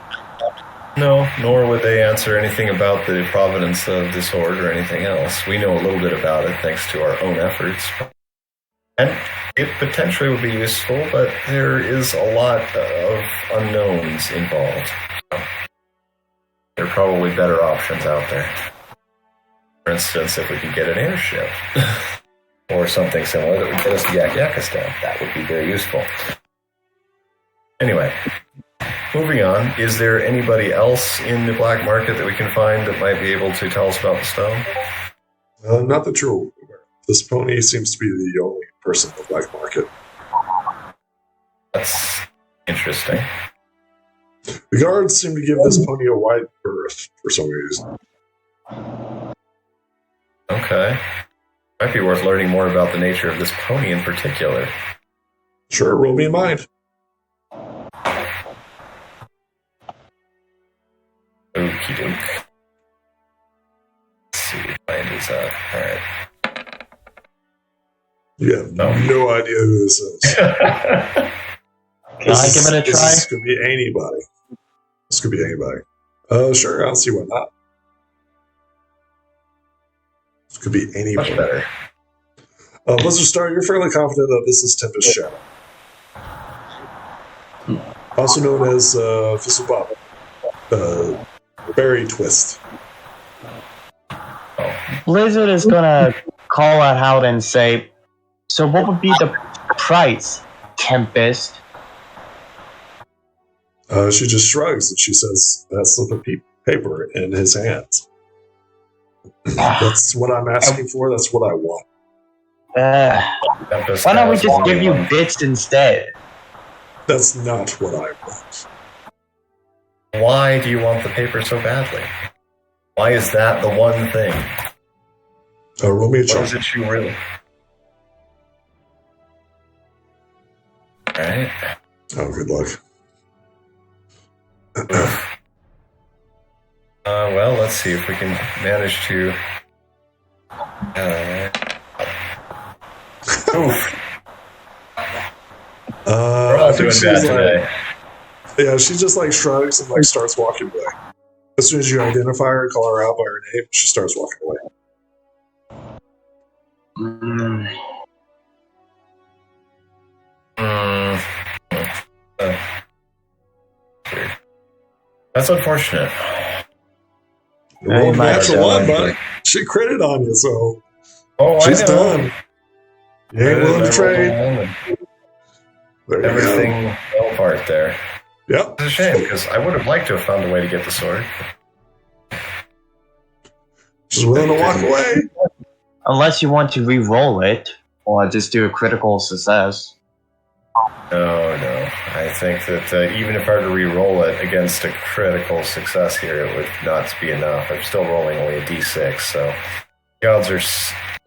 No, nor would they answer anything about the provenance of this hoard or anything else. We know a little bit about it thanks to our own efforts. And it potentially would be useful, but there is a lot of unknowns involved. There are probably better options out there. For instance, if we could get an airship or something similar that would get us to Yakistan, that would be very useful. Anyway, moving on, is there anybody else in the black market that we can find that might be able to tell us about the stone? Not that you're aware. This pony seems to be the only person in the black market. That's interesting. The guards seem to give this pony a wide berth for some reason. Okay. Might be worth learning more about the nature of this pony in particular. Sure, roll me in mind. Okie doke. Let's see, find these out. Alright. You have no idea who this is. Can I give it a try? This could be anybody. This could be anybody. Sure, I'll see why not. This could be anybody. Much better. Blizzard Star, you're fairly confident that this is Tempest Shadow. Also known as Fissubaba. Berry Twist. Blizzard is gonna call out and say, so what would be the price, Tempest? She just shrugs and she says, that slip of paper in his hands. That's what I'm asking for. That's what I want. Why don't we just give you bits instead? That's not what I want. Why do you want the paper so badly? Why is that the one thing? Roll me a What check. is it you really... Alright. Oh, good luck. Well, let's see if we can manage to... Oof. We're all I think doing she's bad today. Yeah, she just shrugs and starts walking away. As soon as you identify her, call her out by her name, she starts walking away. That's unfortunate. Well, natural one, but she critted on you, so she's done. You ain't willing to trade. There Everything fell apart there. Yep. It's a shame, because I would have liked to have found a way to get the sword. She's willing to walk away. Unless you want to re-roll it, or just do a critical success. No. I think that even if I were to re-roll it against a critical success here, it would not be enough. I'm still rolling only a d6, so the odds are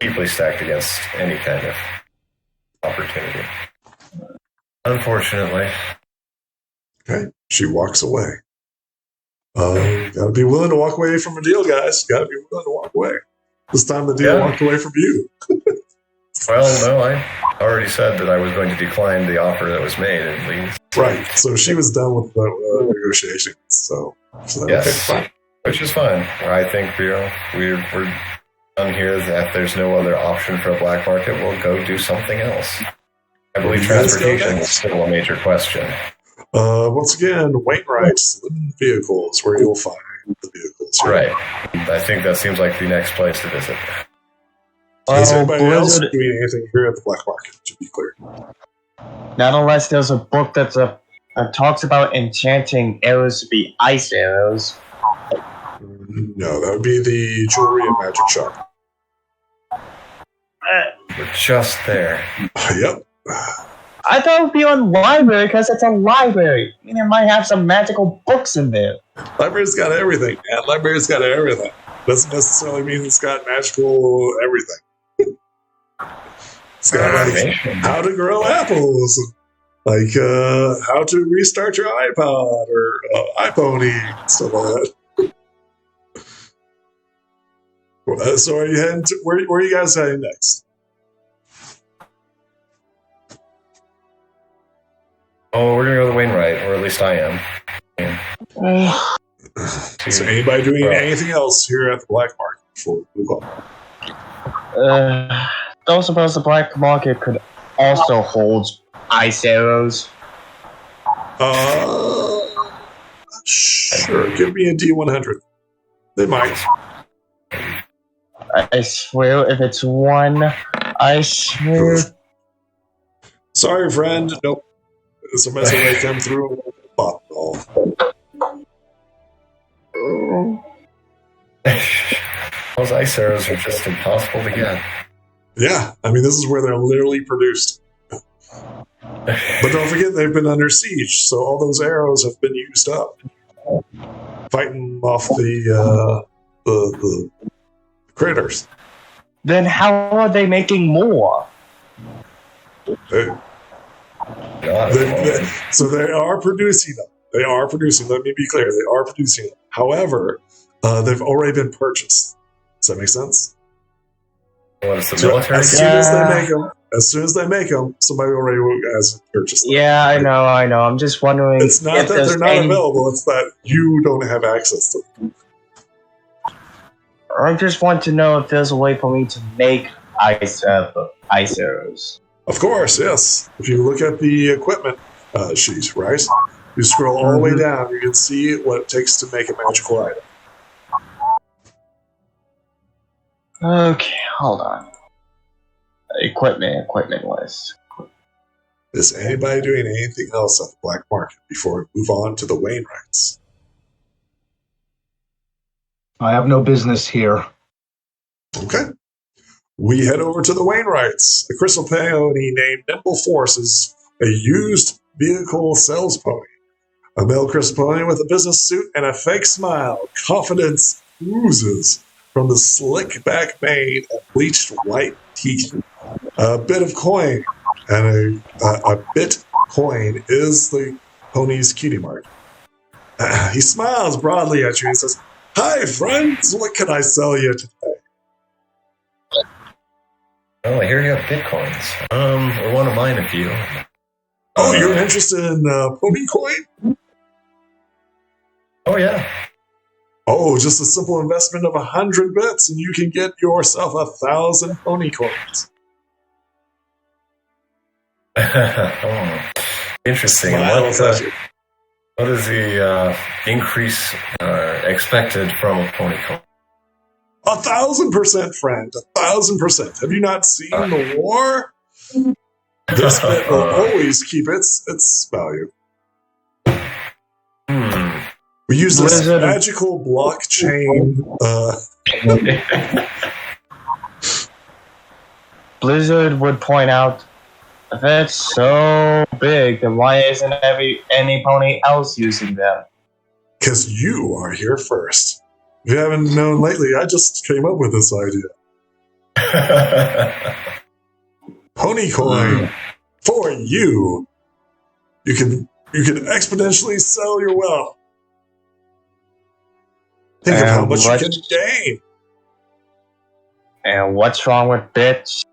deeply stacked against any kind of opportunity. Unfortunately. Okay, she walks away. Gotta be willing to walk away from a deal, guys. Gotta be willing to walk away. This time the deal walked away from you. Well, no, I already said that I was going to decline the offer that was made, at least. Right, so she was done with the negotiations. So, Yes. Okay, fine. Which is fine. I think we're done here. That there's no other option for a black market, we'll go do something else. I believe transportation is still a major question. Once again, Wainwright's limited vehicles, where you'll find the vehicles. Right. I think that seems like the next place to visit. Is anybody else doing anything here at the black market, to be clear? Not unless there's a book that talks about enchanting arrows to be ice arrows. No, that would be the jewelry and magic shop. We're just there. Yep. I thought it would be on library because it's a library. I mean, it might have some magical books in there. Library's got everything, man. Library's got everything. Doesn't necessarily mean it's got magical everything. It's got like how to grow apples, like how to restart your iPod or iPony, stuff like that. So are you heading to, where are you guys heading next? Oh, we're gonna go to the Wainwright, or at least I am. So anybody doing anything else here at the black market before we move on? Don't suppose the black market could also hold ice arrows? Sure. Give me a D100. They might. I swear, if it's one, I swear. Sorry, friend. Nope. Somebody said they come through and pop it all. Those ice arrows are just impossible to get. Yeah, I mean, this is where they're literally produced. But don't forget, they've been under siege, so all those arrows have been used up. Fighting off the critters. Then how are they making more? So they are producing them. They are producing. Let me be clear. They are producing them. However, they've already been purchased. Does that make sense? What is the military? As soon as they make them, somebody already has purchased them. Yeah, I know. I'm just wondering. It's not that they're not available. It's that you don't have access to them. I just want to know if there's a way for me to make ice arrows. Of course, yes. If you look at the equipment sheet, right? You scroll all the way down, you can see what it takes to make a magical item. Okay, hold on. Equipment list. Is anybody doing anything else at the black market before we move on to the Wainwrights? I have no business here. Okay. We head over to the Wainwrights. A crystal pony named Nimble Force is a used vehicle sales pony. A male crystal pony with a business suit and a fake smile. Confidence oozes from the slick back mane and bleached white teeth. A bit of coin, and a bit coin is the pony's cutie mark. He smiles broadly at you and says, "Hi, friends. What can I sell you today?" Oh, I hear you have bitcoins. I want to mine a few. Oh, you're interested in pony coin? Oh, yeah. Oh, just a simple investment of 100 bits, and you can get yourself 1,000 pony coins. Oh, interesting. What is the increase expected from a pony coin? 1,000%, friend. 1,000%. Have you not seen the war? This bit will always keep its value. We use this magical blockchain. Blizzard would point out, if it's so big, then why isn't any pony else using them? Because you are here first. If you haven't known lately, I just came up with this idea. Pony coin for you. You can exponentially sell your wealth. Think of how much you can gain. And what's wrong with bits?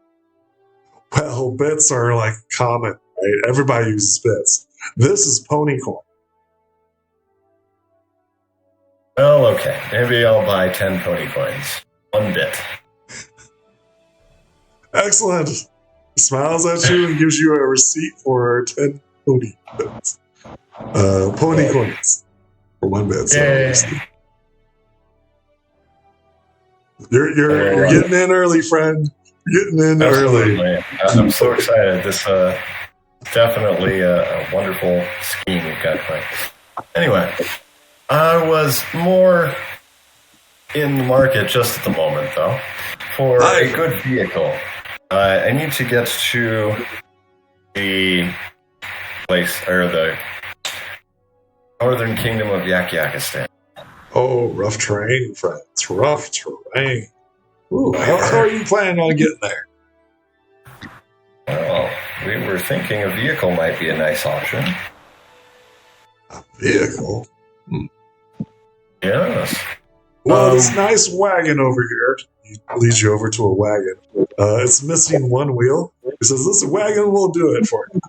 Well, bits are like common, right? Everybody uses bits. This is pony coin. Well, okay. Maybe I'll buy 10 pony coins. 1 bit. Excellent. He smiles at you and gives you a receipt for 10 pony bits. Pony coins for 1 bit. So you're getting in early, friend. You're getting in early. I'm so excited. This definitely a wonderful scheme we've got going. Anyway, I was more in the market just at the moment, though, for a good vehicle. I need to get to the place, or the northern kingdom of Equestria. Oh, rough terrain, friends. Rough terrain. Ooh, how are you planning on getting there? Well, we were thinking a vehicle might be a nice option. A vehicle? Yes. Well, this nice wagon over here, he leads you over to a wagon. It's missing 1 wheel. He says, this wagon will do it for you.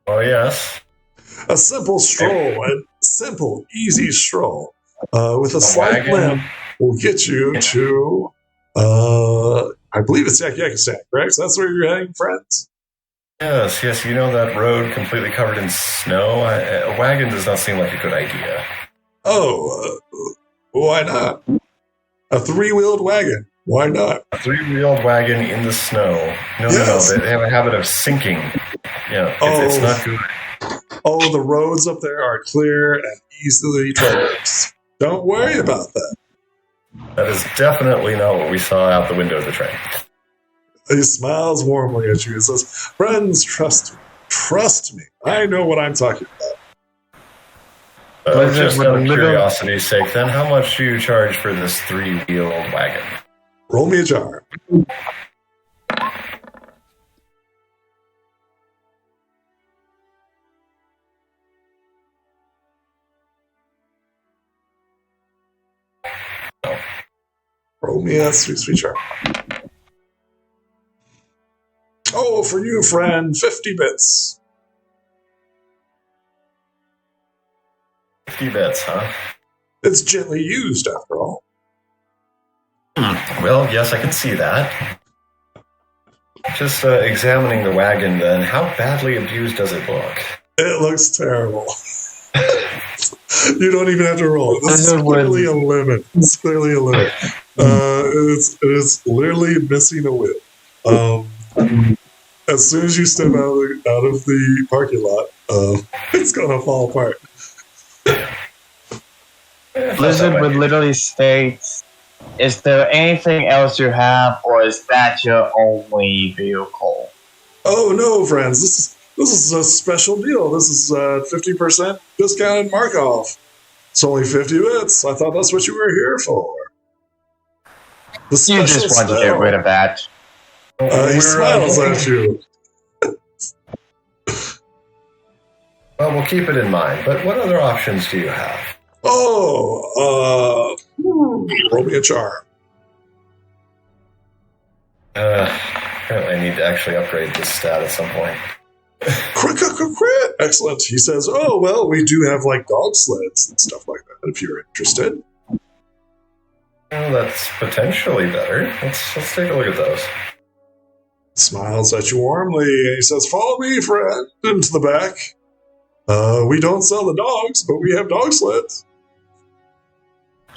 Oh, yes. A simple stroll, a simple, easy stroll, with a slight limp will get you to, I believe it's Equestria, correct? So that's where you're heading, friends? Yes. You know that road completely covered in snow? A wagon does not seem like a good idea. Oh, why not? A 3-wheeled wagon. Why not? A 3-wheeled wagon in the snow. No. They have a habit of sinking. Yeah, it's not good. Oh, the roads up there are clear and easily traversed. Don't worry about that. That is definitely not what we saw out the window of the train. He smiles warmly at you and says, friends, trust me. Trust me. I know what I'm talking about. Just out of curiosity's sake, then, how much do you charge for this 3-wheeled wagon? Roll me a jar. Roll me a sweet jar. Oh, for you, friend, 50 bits. 50 bits, huh? It's gently used, after all. Well, yes, I can see that. Just examining the wagon, then, how badly abused does it look? It looks terrible. You don't even have to roll it. This is clearly a limit. It's clearly a limit. It's literally missing a wheel. As soon as you step out of the parking lot, it's gonna fall apart. Blizzard would literally state, is there anything else you have, or is that your only vehicle? Oh no, friends, this is a special deal. This is 50% discounted mark-off. It's only 50 bits. I thought that's what you were here for. You just want to get rid of that. He smiles at you. Well, we'll keep it in mind, but what other options do you have? Oh, roll me a charm. Apparently I need to actually upgrade this stat at some point. Crit. Excellent. He says, oh, well, we do have like dog sleds and stuff like that if you're interested. Well, that's potentially better. Let's take a look at those. Smiles at you warmly, and he says, follow me, friend, into the back. We don't sell the dogs, but we have dog sleds.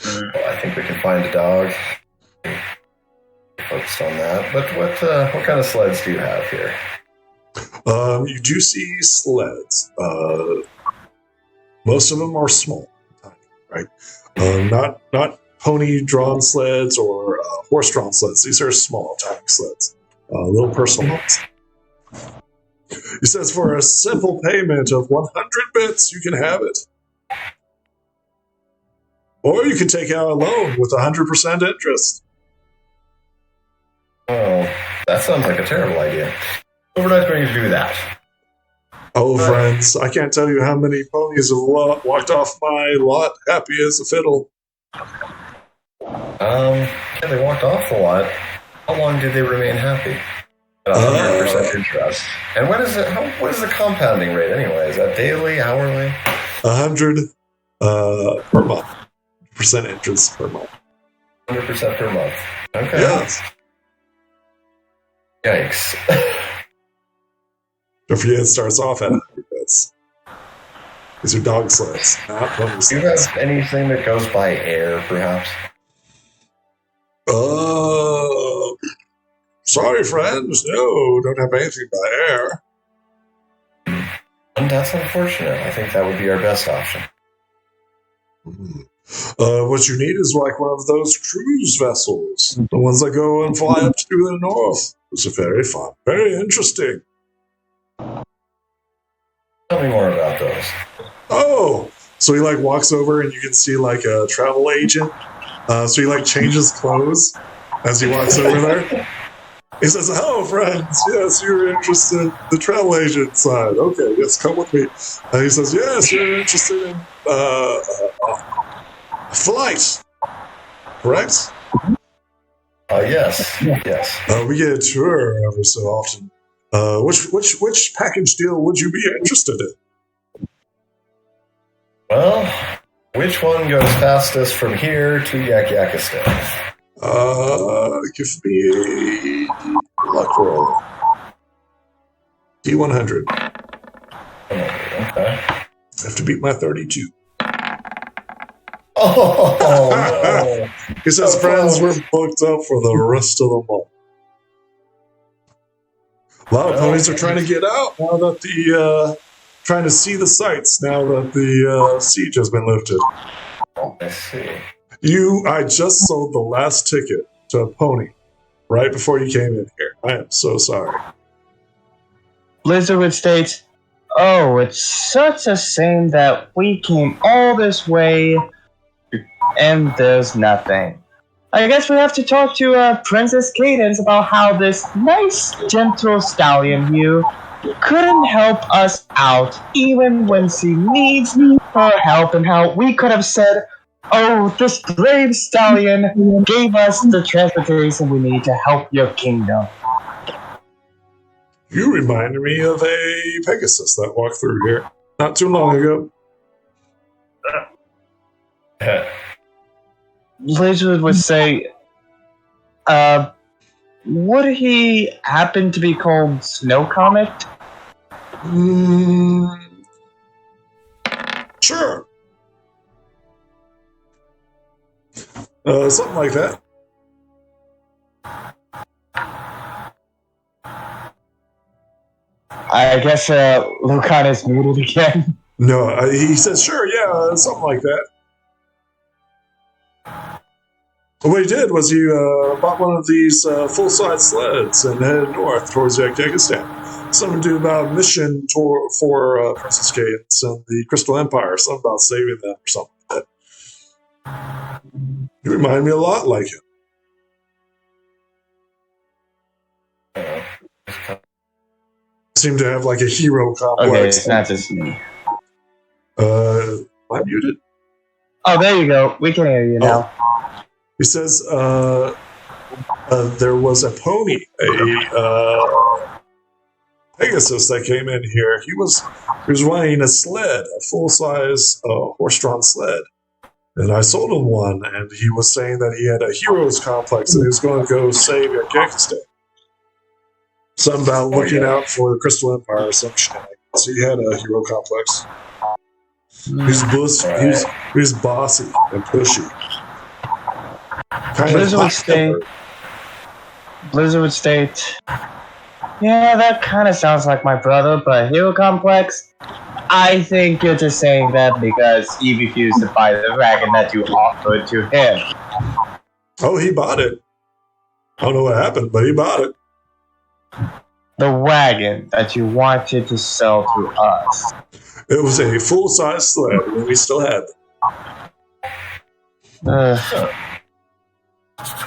Well, I think we can find a dog. Focused on that. But what kind of sleds do you have here? You do see sleds. Most of them are small, right? Not pony-drawn sleds or horse-drawn sleds. These are small, tiny sleds. Little personal ones. He says, for a simple payment of 100 bits, you can have it. Or you can take out a loan with 100% interest. Oh, that sounds like a terrible idea. We're not going to do that. Oh, friends, I can't tell you how many ponies have walked off my lot happy as a fiddle. Yeah, they walked off a lot. How long did they remain happy? 100% interest. And what is the compounding rate anyway? Is that daily, hourly? 100 per month. % interest per month. 100% per month. Okay. Yes. Yikes. Don't forget, it starts off at 100 bits. These are dog sleds, not pony Do you sleds. have anything that goes by air, perhaps? Sorry, friends. No, don't have anything by air. And that's unfortunate. I think that would be our best option. What you need is like one of those cruise vessels, the ones that go and fly up to the north. It's very fun, very interesting. Tell me more about those. Oh, so he like walks over and you can see like a travel agent. So he like changes clothes as he walks over there. He says, "Hello, friends. Yes, you're interested in the travel agent side. Okay, yes, come with me." He says, "Yes, you're interested in flight, correct?" Yes. Yes. We get a tour every so often. Which package deal would you be interested in? Well, which one goes fastest from here to Equestria? Give me a luck roll. D100. Okay. I have to beat my 32. Oh, no. He says, "Friends, we're booked up for the rest of the month." A lot of ponies are trying to get out now that trying to see the sights now that the siege has been lifted. I see. I just sold the last ticket to a pony right before you came in here. I am so sorry. Blizzard would state, "Oh, it's such a shame that we came all this way and there's nothing. I guess we have to talk to Princess Cadence about how this nice, gentle stallion here couldn't help us out even when she needs her help, and how we could have said, 'Oh, this brave stallion gave us the transportation we need to help your kingdom.'" You reminded me of a Pegasus that walked through here not too long ago. Blizzard would say, would he happen to be called Snow Comet? Sure. Something like that. I guess Lucan is muted again. No, he says, "Sure, yeah, something like that." What he did was he bought one of these full-size sleds and headed north towards Equestria. Something to do about a mission for Princess Cadence and the Crystal Empire. Something about saving them or something like that. You remind me a lot like him. Seem to have like a hero complex. Okay, it's not just me. Am I muted? Oh, there you go. We can hear you now. He says there was a pony, a Pegasus that came in here. He was running a sled, a full-size horse-drawn sled. And I sold him one, and he was saying that he had a hero's complex and he was going to go save Equestria. Something about looking out for the Crystal Empire or some shit. So he had a hero complex. He's bossy and pushy. Blizzard would state, "Yeah, that kind of sounds like my brother, but hero complex? I think you're just saying that because he refused to buy the wagon that you offered to him." Oh, he bought it. I don't know what happened, but he bought it. The wagon that you wanted to sell to us. It was a full-size sled, and we still had it.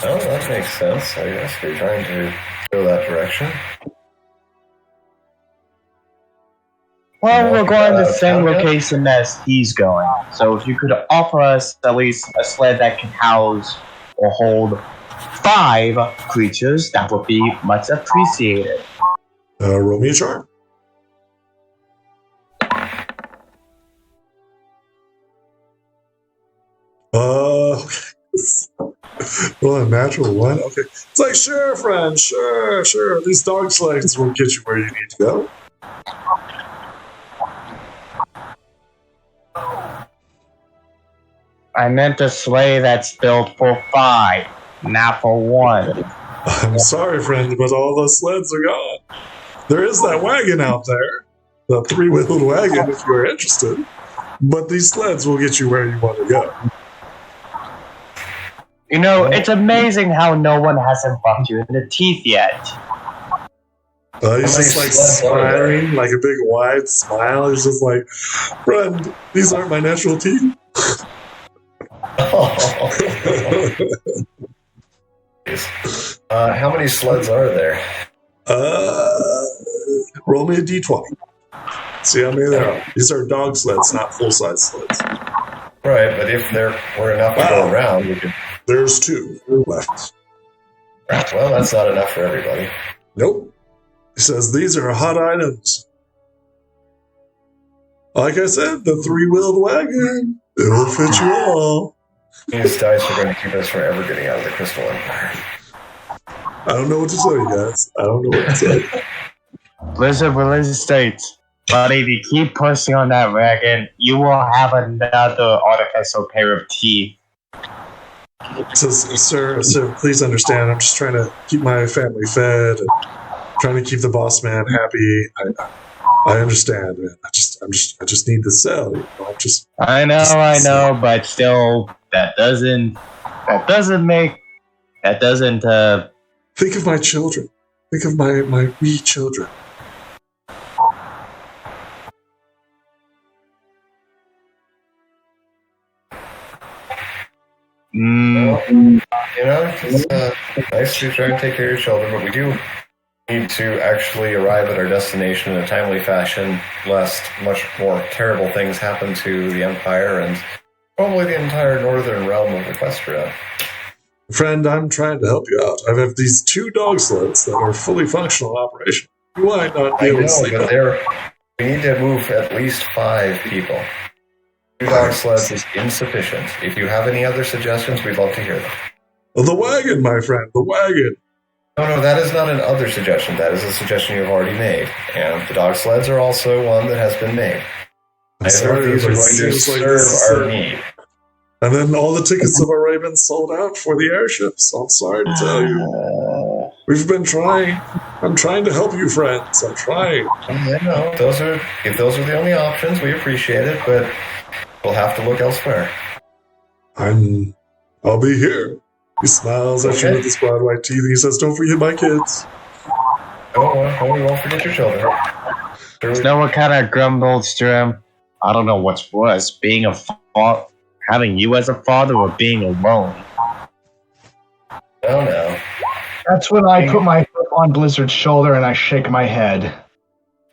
Well, that makes sense. I guess we're trying to go that direction. Well, we're going the same location as he's going. So if you could offer us at least a sled that can house or hold 5 creatures, that would be much appreciated. Roll me a charm. Okay. Well, a natural one. Okay. It's like, sure, friend. Sure. These dog sleds will get you where you need to go. I meant a sleigh that's built for 5, not for 1. I'm sorry, friend, but all those sleds are gone. There is that wagon out there, the 3-wheeled wagon, if you're interested. But these sleds will get you where you want to go. You know, it's amazing how no one hasn't bumped you in the teeth yet. He's just like smiling, like a big wide smile. He's just like, friend, these aren't my natural teeth. How many sleds are there? Roll me a d20. See how many there are. These are dog sleds, not full-size sleds. Right, but if there were enough to go around, we could... There's 2 left. Well, that's not enough for everybody. Nope. He says, these are hot items. Like I said, the 3-wheeled wagon. It'll fit you all. These dice are going to keep us from ever getting out of the Crystal Empire. I don't know what to tell you guys. I don't know what to tell you. Blizzard states, but if you keep pushing on that wagon, you will have another artificial pair of teeth. Says, sir, please understand. I'm just trying to keep my family fed and trying to keep the boss man happy. I understand, man. I just need to sell. You know? I know, but still, that doesn't. Think of my children. Think of my wee children. Well, it's nice to try and take care of your children, but we do need to actually arrive at our destination in a timely fashion, lest much more terrible things happen to the Empire and probably the entire northern realm of Equestria. Friend, I'm trying to help you out. I have these 2 dog sleds that are fully functional operation. You might not be able to sleep. But we need to move at least 5 people. 2 dog sleds is insufficient. If you have any other suggestions, we'd love to hear them. The wagon, my friend, the wagon. No, that is not an other suggestion. That is a suggestion you've already made. And the dog sleds are also one that has been made. Neither of these are going to serve our need. And then all the tickets have already been sold out for the airships. I'm sorry to tell you. We've been trying. I'm trying to help you, friends. I'm trying. I know. If those are the only options, we appreciate it, but we'll have to look elsewhere. I'll be here. He smiles at you with his broad white teeth and he says, don't forget my kids. Oh, we won't forget your children. Snow kind of grumbled to him. I don't know what's worse, being a father, having you as a father, or being alone. Oh, no. That's when I put my foot on Blizzard's shoulder and I shake my head.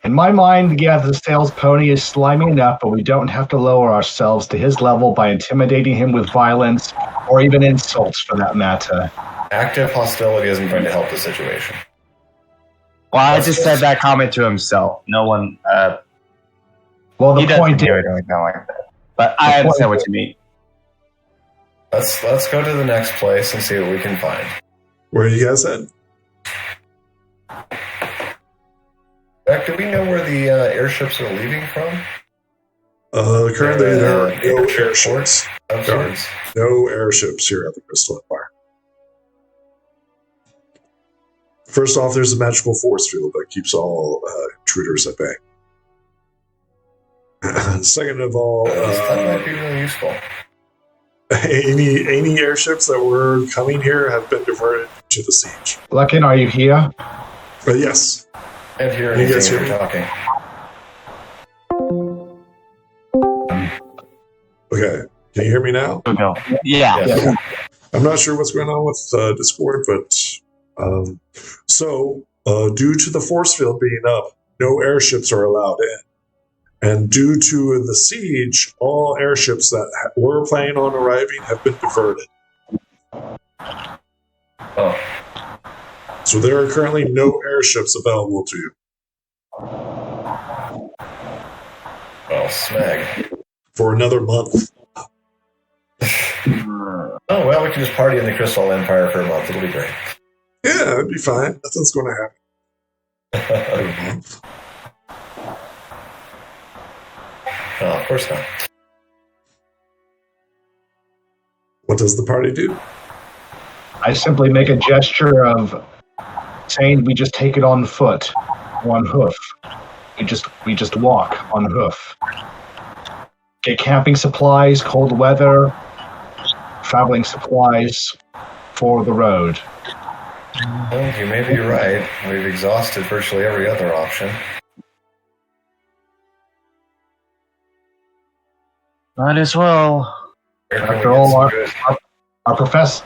In my mind, yeah, the sales pony is slimy enough, but we don't have to lower ourselves to his level by intimidating him with violence or even insults, for that matter. Active hostility isn't going to help the situation. Well, I just said that comment to himself. No one. Well, the he doesn't point do is, anything like that. But I understand what you mean. Let's go to the next place and see what we can find. Where are you guys at? Beck, do we know where the airships are leaving from? Currently, there are no airships. There are no airships here at the Crystal Empire. First off, there's a magical force field that keeps all intruders at bay. Second of all, that might be really useful. Any airships that were coming here have been diverted to the siege. Lucken, are you here? Yes. And here You guys hear you're me? talking. Okay. Can you hear me now? No. Yeah. Yes. I'm not sure what's going on with Discord, but due to the force field being up, no airships are allowed in. And due to the siege, all airships that were planning on arriving have been diverted. Oh. So there are currently no airships available to you. Well, smeg. For another month. Oh, well, we can just party in the Crystal Empire for a month. It'll be great. Yeah, that'd be fine. Nothing's going to happen. No, of course not. What does the party do? I simply make a gesture of saying we just take it on foot, on hoof. We just walk on hoof. Get camping supplies, cold weather, traveling supplies for the road. Well, you may be right. We've exhausted virtually every other option. Might as well. After all, our professor,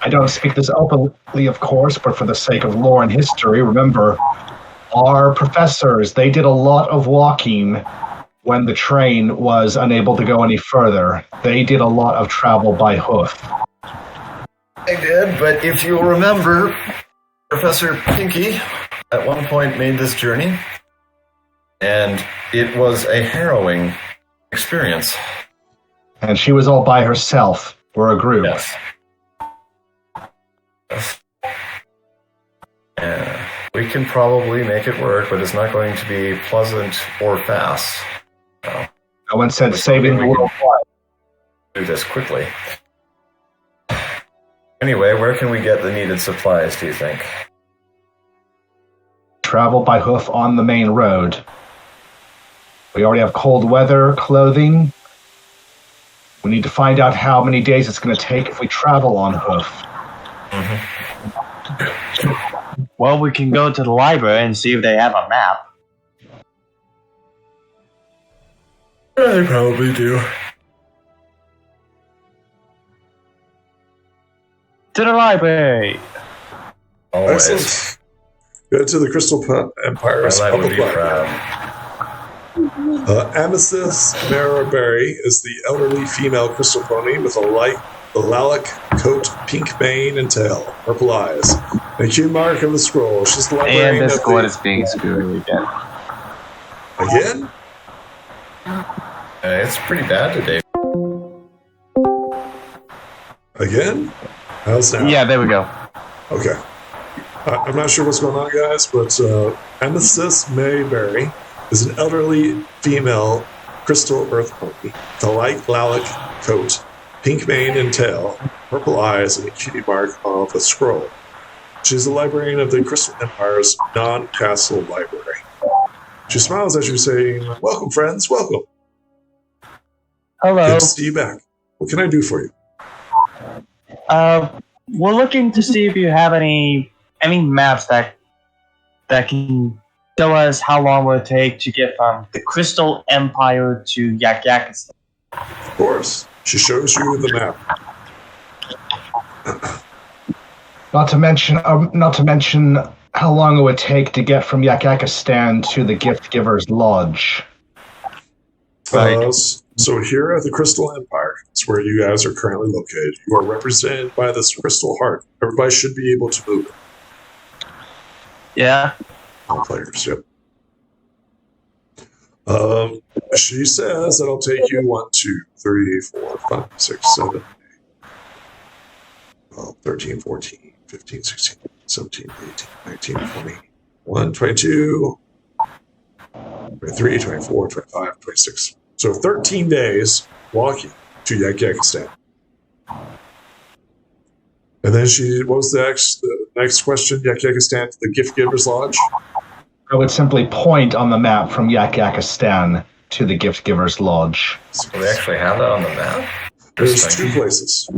I don't speak this openly, of course, but for the sake of lore and history, remember, our professors, they did a lot of walking when the train was unable to go any further. They did a lot of travel by hoof. I did, but if you'll remember, Professor Pinky at one point made this journey, and it was a harrowing experience. And she was all by herself. We're a group. Yes. Yeah, we can probably make it work, but it's not going to be pleasant or fast. No one said saving the world. Do this quickly. Anyway, where can we get the needed supplies, do you think? Travel by hoof on the main road. We already have cold weather, clothing. We need to find out how many days it's going to take if we travel on hoof. Mm-hmm. Well, we can go to the library and see if they have a map. Yeah, they probably do. To the library! Always. Excellent. Go to the Crystal Empire's Twilight would public be library. proud. Amethyst Maraberry is the elderly female crystal pony with a light lilac coat, pink mane and tail, purple eyes, and a cue mark of the scroll. She's the librarian And of this squad the... is being screwed again. Again? It's pretty bad today. Again? How's now? Yeah, there we go. Okay. I'm not sure what's going on, guys, but Amethyst Mayberry is an elderly female crystal earth pony with a light lilac coat, pink mane and tail, purple eyes, and a cutie mark of a scroll. She's the librarian of the Crystal Empire's non-castle library. She smiles at you, saying, "Welcome, friends, welcome. Hello. Good to see you back. What can I do for you?" We're looking to see if you have any maps that can show us how long will it take to get from the Crystal Empire to Yakakistan. Of course. She shows you the map. Not to mention how long it would take to get from Yakakistan to the Gift Giver's Lodge. Right. So here at the Crystal Empire, it's where you guys are currently located. You are represented by this crystal heart. Everybody should be able to move it. Yeah. All players, yep. She says that'll take you 1, 2, 3, 4, 5, 6, 7, 8, 12, 13, 14, 15, 16, 17, 18, 19, 20, 21, 22, 23, 24, 25, 26. So 13 days walking to Yakakistan. And then what was the next question? Yakakistan to the Gift Giver's Lodge? I would simply point on the map from Yakakistan to the Gift Giver's Lodge. So they actually have that on the map? There's two places.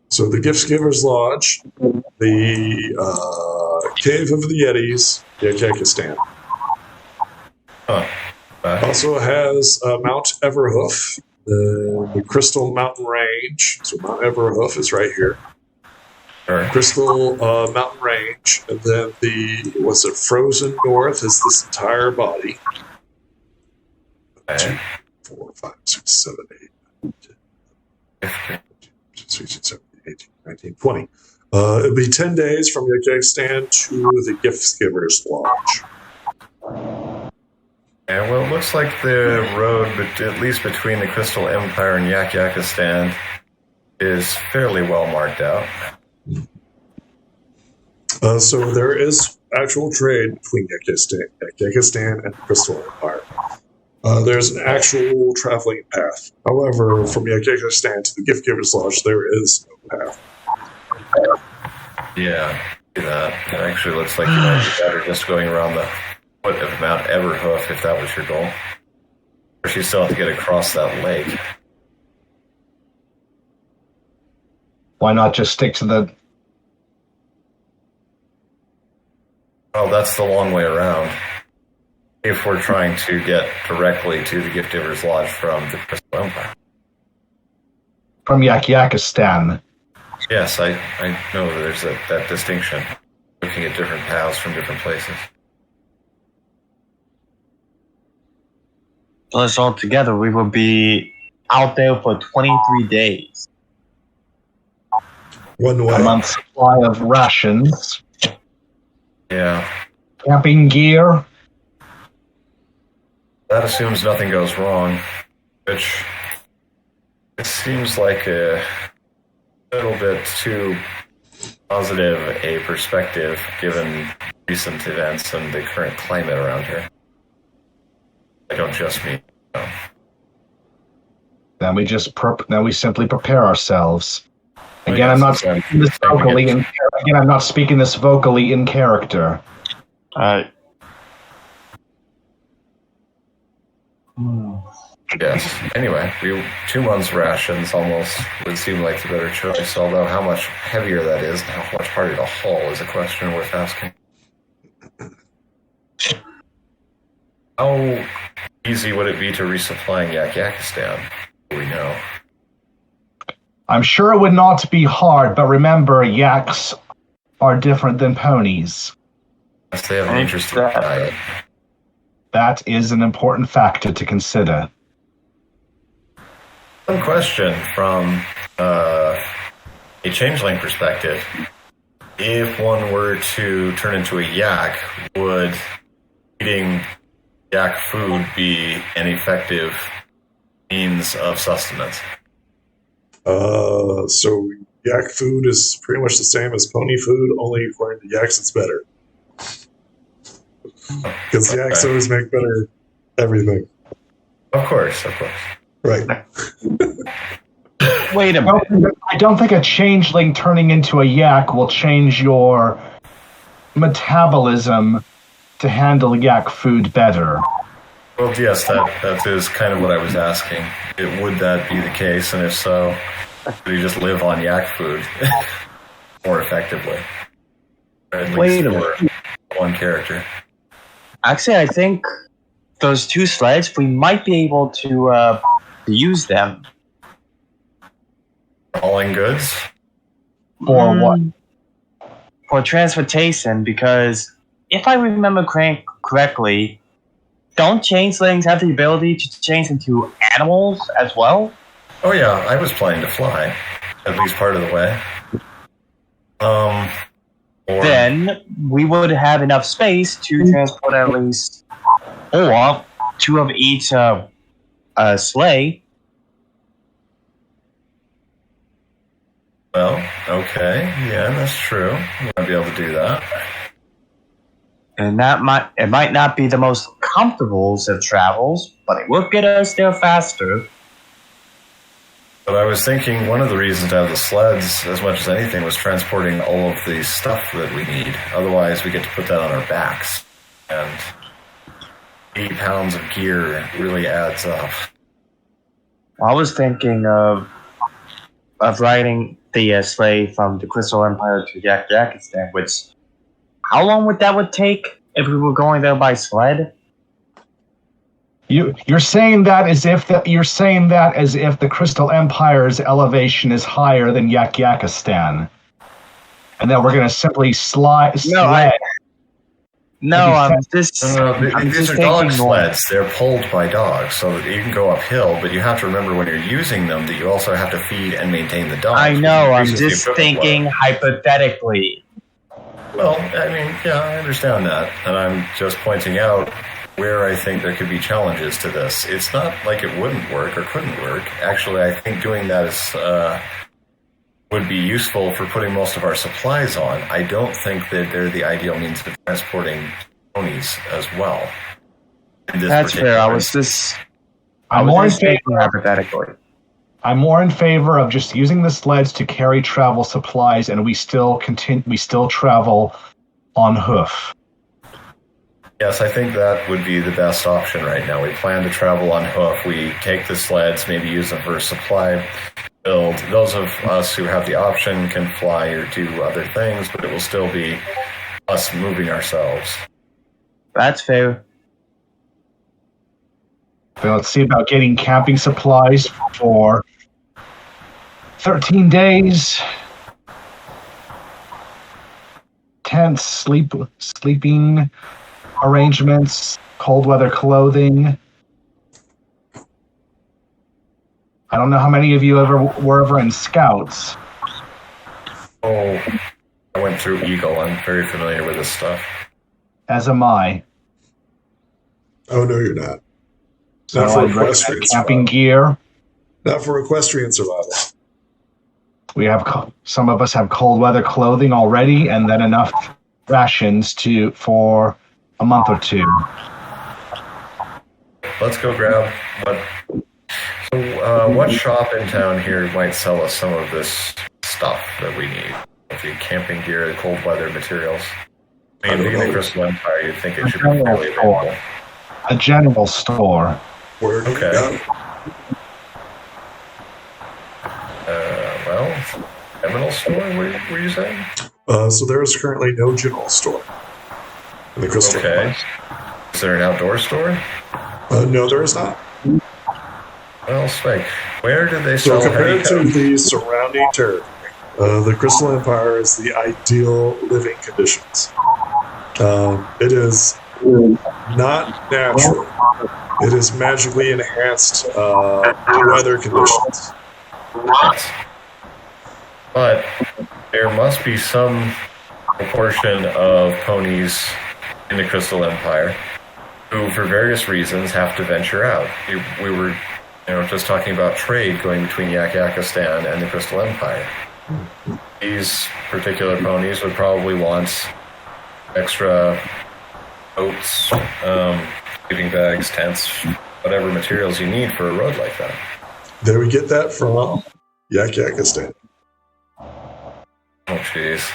So the Gift Giver's Lodge, the Cave of the Yetis, Yakakistan. Huh. Also has Mount Everhoof, the Crystal Mountain Range. So Mount Everhoof is right here. Sure. Crystal Mountain Range, and then Frozen North is this entire body. Okay. 2, 4, 5, 6, 7, 8, 9, 10, 16, 17, 18, 19, 20. It'll be 10 days from Yakakistan to the Gift Giver's Lodge. Yeah, well, it looks like the road, but at least between the Crystal Empire and Yakakistan, is fairly well marked out. So there is actual trade between Equestria and the Crystal Empire. There's an actual traveling path. However, from Equestria to the Gift Giver's Lodge, there is no path. Yeah, that. It actually looks like you might be better just going around the foot of Mount Everhoof if that was your goal. Or you still have to get across that lake. Why not just stick to the... Well, that's the long way around. If we're trying to get directly to the Gift Giver's Lodge from the Crystal Empire. From Yakistan. Yes, I know there's that distinction. Looking at different paths from different places. Plus, altogether, we will be out there for 23 days. One way. A month's supply of rations. Yeah. Camping gear. That assumes nothing goes wrong, which it seems like a little bit too positive a perspective given recent events and the current climate around here. I don't just mean, Then we simply prepare ourselves. Again, I'm not speaking this vocally. I'm not speaking this vocally in character. Yes. Anyway, 2 months rations almost would seem like the better choice, although how much heavier that is and how much harder to haul is a question worth asking. How easy would it be to resupplying Yakistan? Do we know? I'm sure it would not be hard, but remember, yaks are different than ponies. Yes, they have an interesting diet. That is an important factor to consider. One question from a changeling perspective. If one were to turn into a yak, would eating yak food be an effective means of sustenance? So yak food is pretty much the same as pony food, only according to yaks it's better. Because yaks always make better everything. Of course. Right. Wait a minute. I don't think a changeling turning into a yak will change your metabolism to handle yak food better. Well, yes, that is kind of what I was asking. Would that be the case? And if so, would you just live on yak food more effectively? Or at Wait a least minute. for one character. Actually, I think those 2 sleds, we might be able to use them. Hauling goods? For what? For transportation, because if I remember correctly, don't changelings have the ability to change into animals as well? Oh yeah, I was planning to fly, at least part of the way. Then we would have enough space to transport at least, or 2 of each sleigh. Well, okay, yeah, that's true. You might be able to do that. And it might not be the most comfortable of travels, but it will get us there faster. But I was thinking one of the reasons to have the sleds, as much as anything, was transporting all of the stuff that we need. Otherwise, we get to put that on our backs. And 80 pounds of gear really adds up. I was thinking of riding the sleigh from the Crystal Empire to Yakistan, which, how long would that take if we were going there by sled? You're saying that as if the Crystal Empire's elevation is higher than Yakistan, and that we're going to simply sled. No, I'm just. These are dog sleds. They're pulled by dogs, so that you can go uphill. But you have to remember when you're using them that you also have to feed and maintain the dogs. I know. I'm just thinking hypothetically. Well, I mean, yeah, I understand that, and I'm just pointing out where I think there could be challenges to this. It's not like it wouldn't work or couldn't work. Actually, I think doing that is would be useful for putting most of our supplies on. I don't think that they're the ideal means of transporting ponies as well. That's fair. I was just thinking hypothetically. I'm more in favor of just using the sleds to carry travel supplies, and we still travel on hoof. Yes, I think that would be the best option right now. We plan to travel on hoof. We take the sleds, maybe use them for supply build. Those of us who have the option can fly or do other things, but it will still be us moving ourselves. That's fair. But let's see about getting camping supplies for 13 days. Tents, sleeping arrangements, cold weather clothing. I don't know how many of you were ever in Scouts. Oh, I went through Eagle. I'm very familiar with this stuff. As am I. Oh, no, you're not. So Not for I equestrian camping survival. gear. Not for equestrian survival. We have some of us have cold weather clothing already, and then enough rations for a month or two. Let's go grab what shop in town here might sell us some of this stuff that we need? The camping gear, the cold weather materials. I mean, being the Crystal Empire, you'd think it should be fairly available. A general store. Where do you Okay. go? Terminal store, were you saying? So there is currently no general store in the Crystal Okay. Empire. Is there an outdoor store? No, there is not. Well, Spike, where do they So sell compared to heavy coats? the surrounding territory, the Crystal Empire is the ideal living conditions. It is not natural. It is magically enhanced weather conditions. Yes. But there must be some proportion of ponies in the Crystal Empire who, for various reasons, have to venture out. We were just talking about trade going between Equestria and the Crystal Empire. These particular ponies would probably want extra coats, sleeping bags, tents, whatever materials you need for a road like that. There we get that from Equestria. Oh, jeez.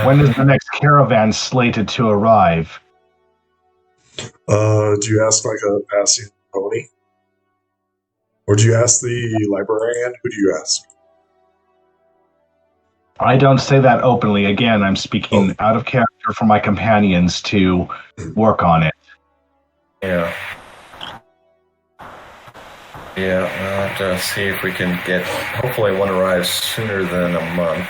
When is the next caravan slated to arrive? Do you ask like a passing pony? Or do you ask the librarian? Who do you ask? I don't say that openly. Again, I'm speaking out of character for my companions to work on it. Yeah. Yeah, we'll have to see if we can get... Hopefully one arrives sooner than a month.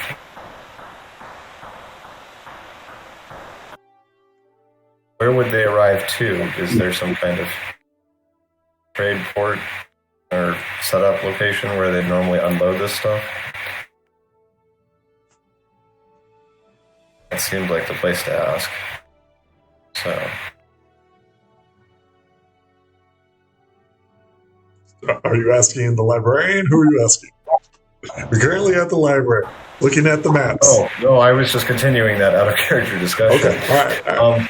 Where would they arrive to? Is there some kind of trade port or setup location where they normally unload this stuff? That seemed like the place to ask. So... Are you asking the librarian? Who are you asking? We're currently at the library, looking at the maps. Oh, no, I was just continuing that out-of-character discussion. Okay, all right.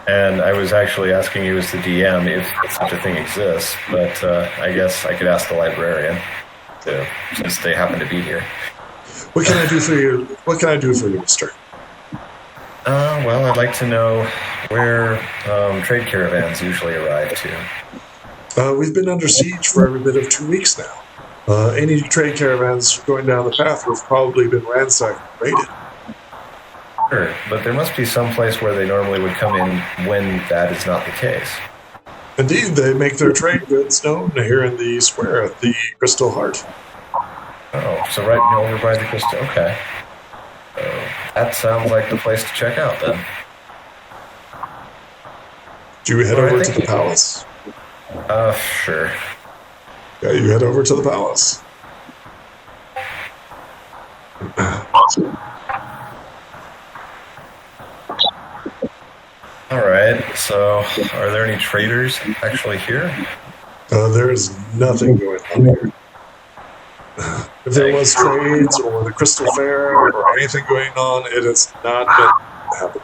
And I was actually asking you as the DM if such a thing exists, but I guess I could ask the librarian, since they happen to be here. What can I do for you? What can I do for you, mister? Well, I'd like to know where trade caravans usually arrive to. We've been under siege for every bit of 2 weeks now. Any trade caravans going down the path have probably been ransacked and raided. Sure, but there must be some place where they normally would come in when that is not the case. Indeed, they make their trade goods known here in the square at the Crystal Heart. Oh, so right over by the crystal. Okay. So that sounds like the place to check out then. Do you head Well, I over to think- the palace? Sure. Yeah, you head over to the palace. Alright, so are there any traders actually here? There is nothing going on here. if there was trades or the Crystal Fair or anything going on, it has not been happening.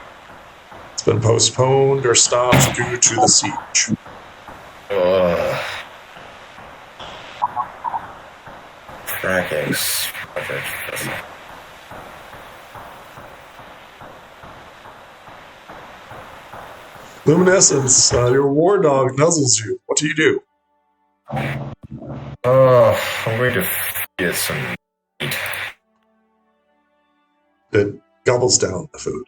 It's been postponed or stopped due to the siege. Frackings. Luminescence, your war dog nuzzles you. What do you do? I'm going to get some meat. It gobbles down the food.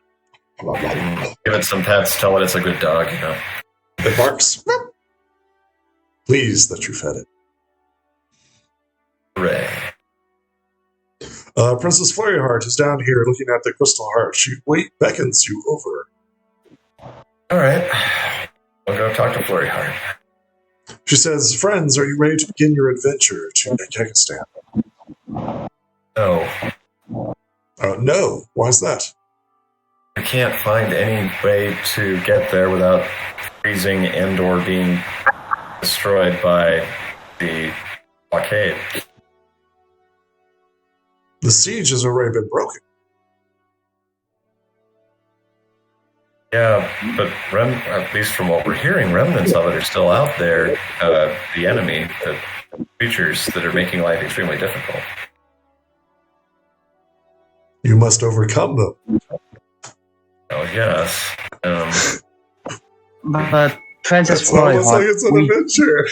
Give it some pets, tell it it's a good dog, you know. It barks. Pleased that you fed it. Hooray. Princess Fairyheart is down here looking at the crystal heart. She beckons you over. All right. I'll go talk to Flurryheart. She says, "Friends, are you ready to begin your adventure to Equestria?" No. No. Why's that? I can't find any way to get there without freezing and or being destroyed by the blockade. The siege has already been broken. Yeah, but at least from what we're hearing, remnants of it are still out there. The enemy, the creatures that are making life extremely difficult. You must overcome them. Oh, yes. But Princess It's almost like it's an adventure.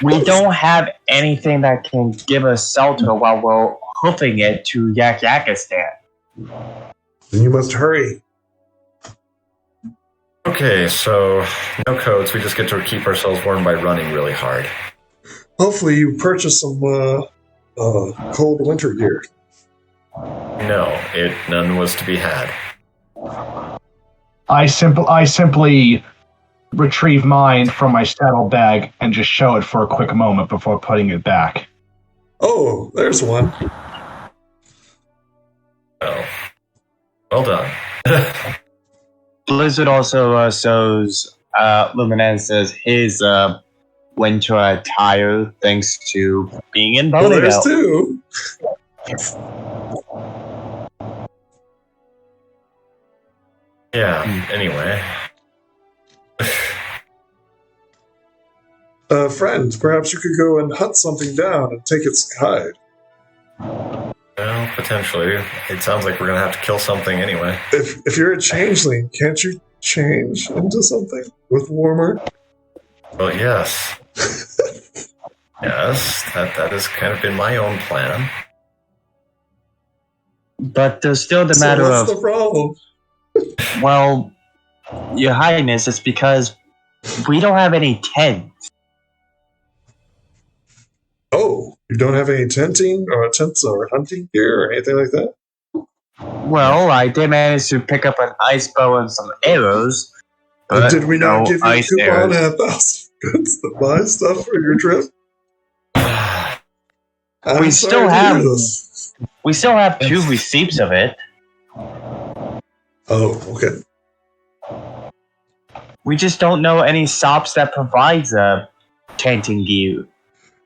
we don't have anything that can give us shelter while we're hoofing it to Yakistan. Then you must hurry. Okay, so no coats. We just get to keep ourselves warm by running really hard. Hopefully you purchase some cold winter gear. No, none was to be had. I simply retrieve mine from my saddlebag and just show it for a quick moment before putting it back. Oh, there's one. Well done. Blizzard also shows Luminence's his winter attire thanks to being in Well, there's Bonadale. two. Yeah, anyway. Friend, perhaps you could go and hunt something down and take its hide. Well, potentially. It sounds like we're going to have to kill something anyway. If you're a changeling, can't you change into something with warmer? Well, yes. Yes, that has kind of been my own plan. But there's still the So matter what's of, the problem? well, Your Highness, it's because we don't have any tents. Oh, you don't have any tents or hunting gear or anything like that? Well, I did manage to pick up an ice bow and some arrows. But Did we not no give you a ice coupon arrows. at 1,000 goods to buy stuff for your trip? I'm We sorry still to have- hear this. We still have 2 receipts of it. Oh, okay. We just don't know any shops that provides tenting gear.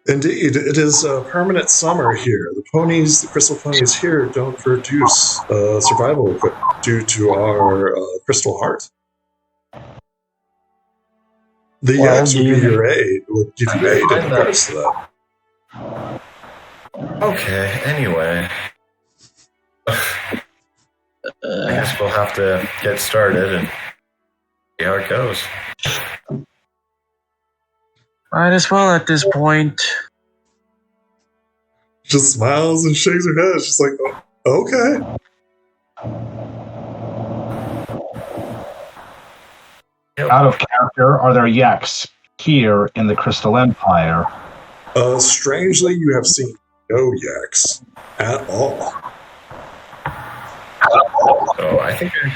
Indeed, it is a permanent summer here. The crystal ponies here don't produce survival equipment due to our crystal heart. The yaks would be your aid, would give you aid in regards to that. Okay, anyway. I guess we'll have to get started and see how it goes. Might as well at this point. Just smiles and shakes her head. She's like, oh, okay. Out of character, are there yaks here in the Crystal Empire? Strangely, you have seen no yaks at all. So I think I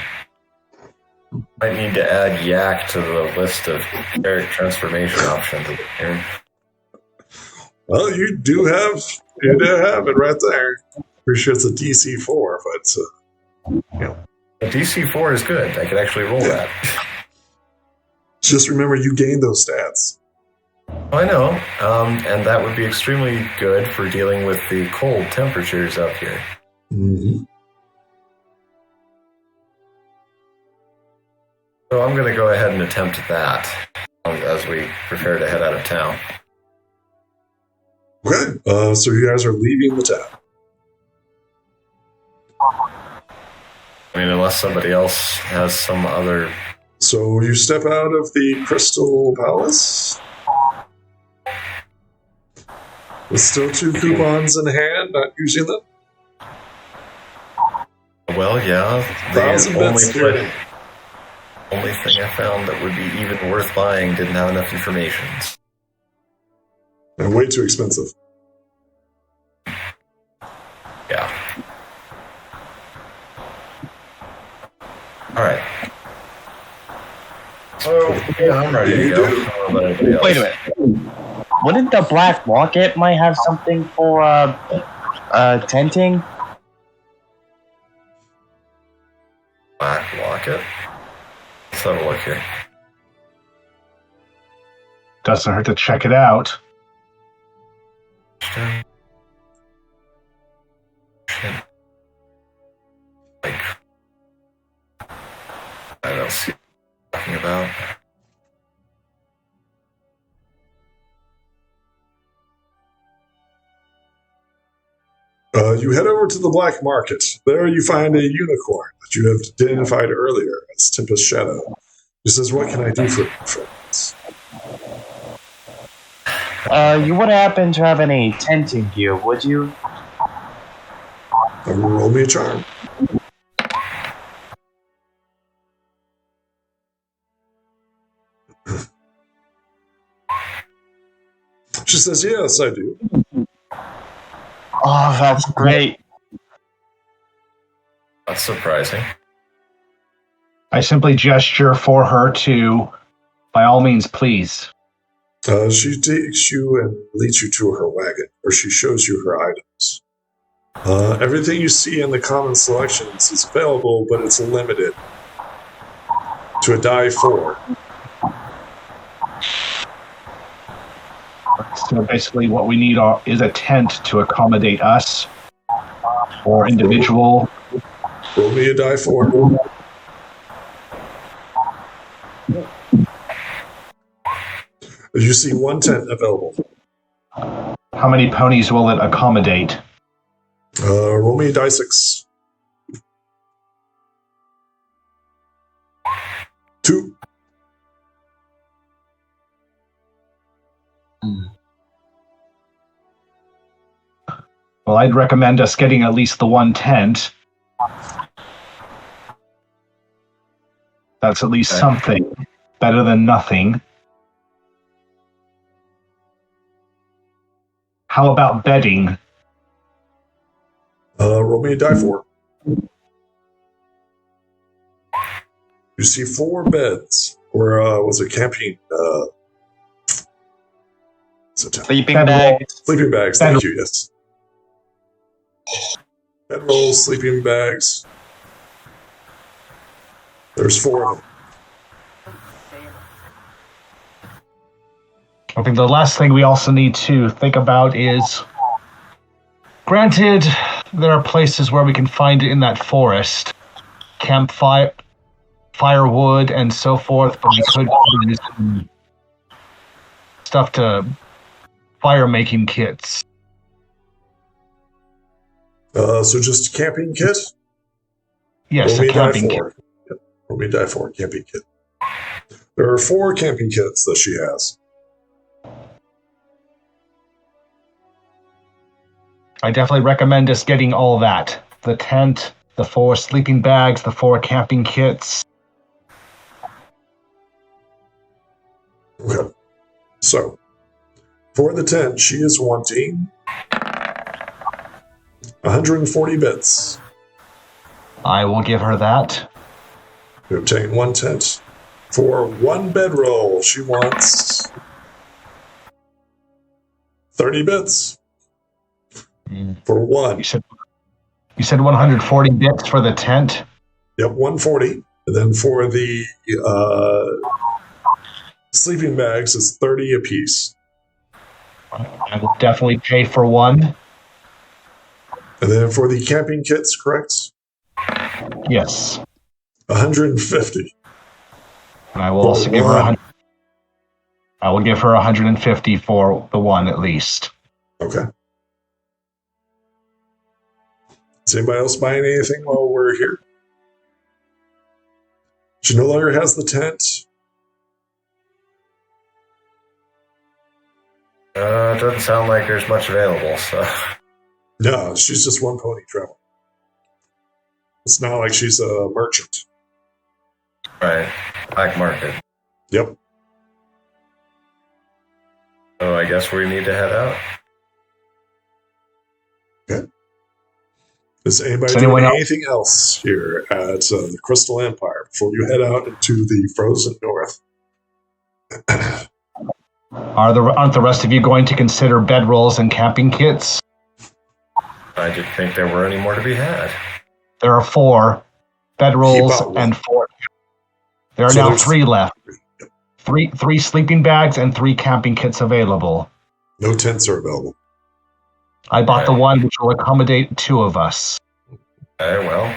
might need to add yak to the list of character transformation options here. Well, you do have it right there. Pretty sure it's a DC 4, but The DC 4 is good. I could actually roll that. just remember you gain those stats. I know, and that would be extremely good for dealing with the cold temperatures up here. Mm-hmm. So I'm going to go ahead and attempt that as we prepare to head out of town. Okay, so you guys are leaving the town. I mean, unless somebody else has some other... So you step out of the Crystal Palace. With still 2 coupons in hand, not using them. Well, yeah. 1,000 bits here. Only thing I found that would be even worth buying didn't have enough information. And way too expensive. Yeah. All right. So, yeah, I'm ready to go. Wait a minute. Wouldn't the Black Market might have something for tenting? Black Locket? Let's have a look here. Doesn't hurt to check it out. Like, I don't see what you're talking about. You head over to the black market. There you find a unicorn that you have identified earlier as Tempest Shadow. He says, "What can I do for you, friends?" You wouldn't happen to have any tenting gear, would you? Roll me a charm. She says, "Yes, I do." Oh, that's great. That's surprising. I simply gesture for her to, by all means, please. She takes you and leads you to her wagon, where she shows you her items. Everything you see in the common selections is available, but it's limited to a die 4. So basically what we need is a tent to accommodate us or individual. Roll me a die 4. You see 1 tent available. How many ponies will it accommodate? Roll me a die 6. 2. Well, I'd recommend us getting at least the 1 tent. That's at least something. Better than nothing. How about bedding? Roll me a die 4. You see 4 beds, or was it camping? Sleeping bags. Sleeping bags, thank you, yes. Bedrolls, sleeping bags. There's 4 of them. I think the last thing we also need to think about is, granted, there are places where we can find it in that forest, campfire, firewood, and so forth, but we could use some stuff to fire making kits. So just a camping kit? Yes, a camping kit. Yep. Roll me die 4, camping kit. There are 4 camping kits that she has. I definitely recommend us getting all that. The tent, the 4 sleeping bags, the 4 camping kits. Okay. So, for the tent, she is wanting 140 bits. I will give her that. To obtain 1 tent. For 1 bedroll, she wants 30 bits. For 1. You said 140 bits for the tent? Yep, 140. And then for the sleeping bags, it's 30 apiece. I will definitely pay for one. And then for the camping kits, correct? Yes. 150. And I will also give her 100. I will give her 150 for the one at least. Okay. Is anybody else buying anything while we're here? She no longer has the tent. It doesn't sound like there's much available, so. No, she's just one pony traveling. It's not like she's a merchant. Right. Black market. Yep. So I guess we need to head out. Okay. Is anybody doing anything else here at the Crystal Empire before you head out into the frozen north? Aren't the rest of you going to consider bedrolls and camping kits? I didn't think there were any more to be had. There are 4 bedrolls and 4. There are now 3 left. Three sleeping bags and 3 camping kits available. No tents are available. I bought the one which will accommodate 2 of us. Okay, well, I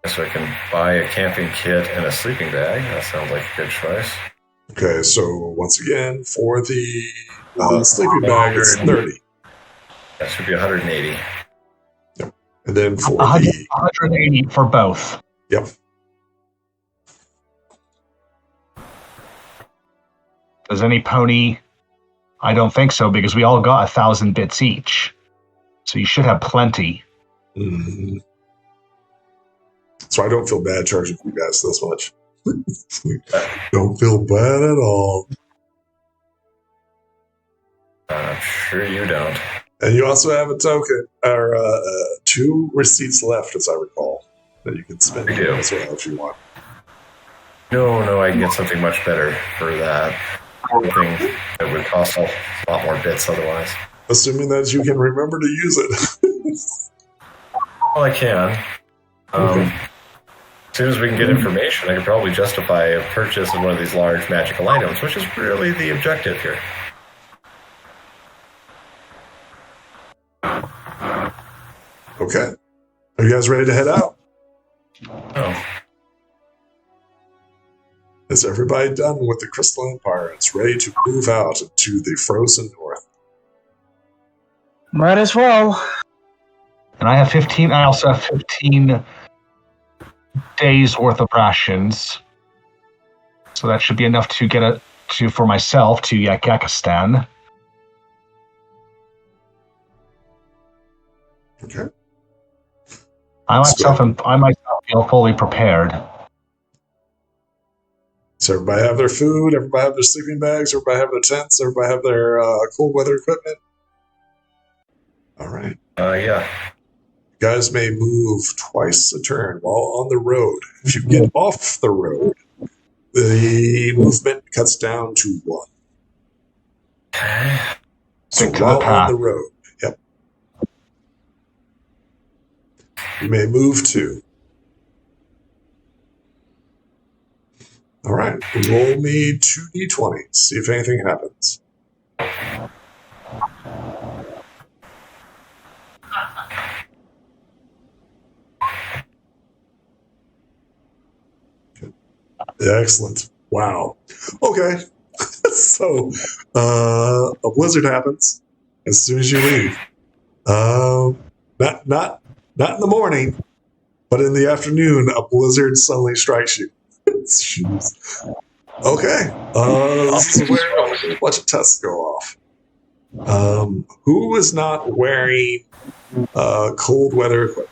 guess I can buy a camping kit and a sleeping bag. That sounds like a good choice. Okay, so once again, for the sleeping bag, it's 30. That should be 180. Yep. And then for 180 for both. Yep. Does any pony? I don't think so, because we all got 1,000 bits each. So you should have plenty. Mm-hmm. So I don't feel bad charging you guys this much. Don't feel bad at all. I'm sure you don't. And you also have a token, or 2 receipts left, as I recall, that you can spend as well if you want. No, I can get something much better for that. Something that would cost a lot more bits otherwise. Assuming that you can remember to use it. Well, I can. Okay. As soon as we can get information, I could probably justify a purchase of one of these large magical items, which is really the objective here. Okay. Are you guys ready to head out? Oh. Is everybody done with the Crystal Empire? It's ready to move out into the frozen north. Might as well. And I have 15. I also have 15 days worth of rations. So that should be enough to get for myself to Yakakistan. Okay. I myself feel fully prepared. So everybody have their food, everybody have their sleeping bags, everybody have their tents, everybody have their cold weather equipment. All right. Yeah. You guys may move twice a turn while on the road. If you get off the road, the movement cuts down to 1. So while on the road, yep. You may move 2. All right, roll me 2d20. See if anything happens. Excellent. Wow. Okay. So, a blizzard happens as soon as you leave. Not in the morning, but in the afternoon, a blizzard suddenly strikes you. Jeez. Okay. This is where a bunch of tests go off. Who is not wearing cold weather equipment?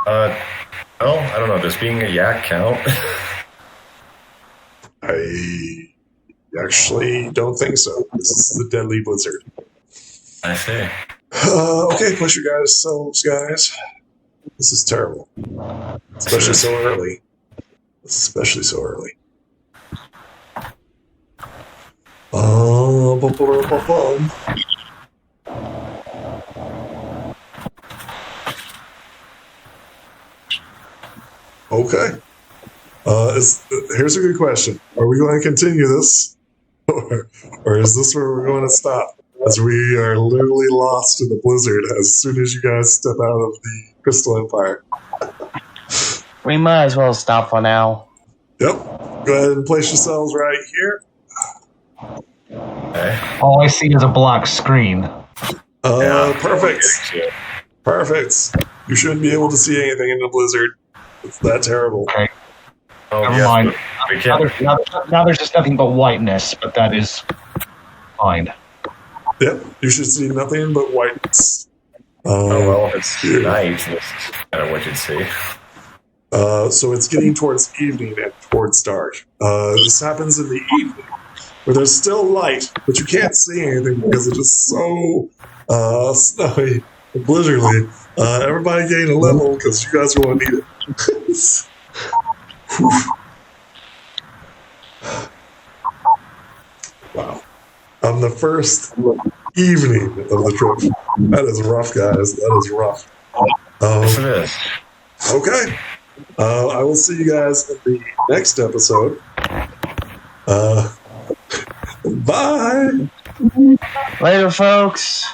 Well, I don't know. Does being a yak count? I actually don't think so. This is the deadly blizzard. I see. Okay, push your guys selves, guys. This is terrible. Especially so early. Especially so early. Okay. Here's a good question. Are we going to continue this? Or is this where we're going to stop? as we are literally lost in the blizzard as soon as you guys step out of the Crystal Empire. We might as well stop for now. Yep. Go ahead and place yourselves right here. Okay. All I see is a black screen. Perfect. Perfect. You shouldn't be able to see anything in the blizzard. It's that terrible. Okay. Oh, Never yes, mind. but we can't. Now there's just nothing but whiteness, but that is fine. Yep. You should see nothing but whiteness. Oh, well, if it's night, that's kind of what you'd see. So it's getting towards evening and towards dark. This happens in the evening, where there's still light, but you can't see anything because it's just so snowy and blizzardly. Everybody gain a level because you guys are going to need it. Wow. On the first evening of the trip. That is rough, guys. That is rough. Yes, it is. Okay. I will see you guys in the next episode. Bye. Later, folks.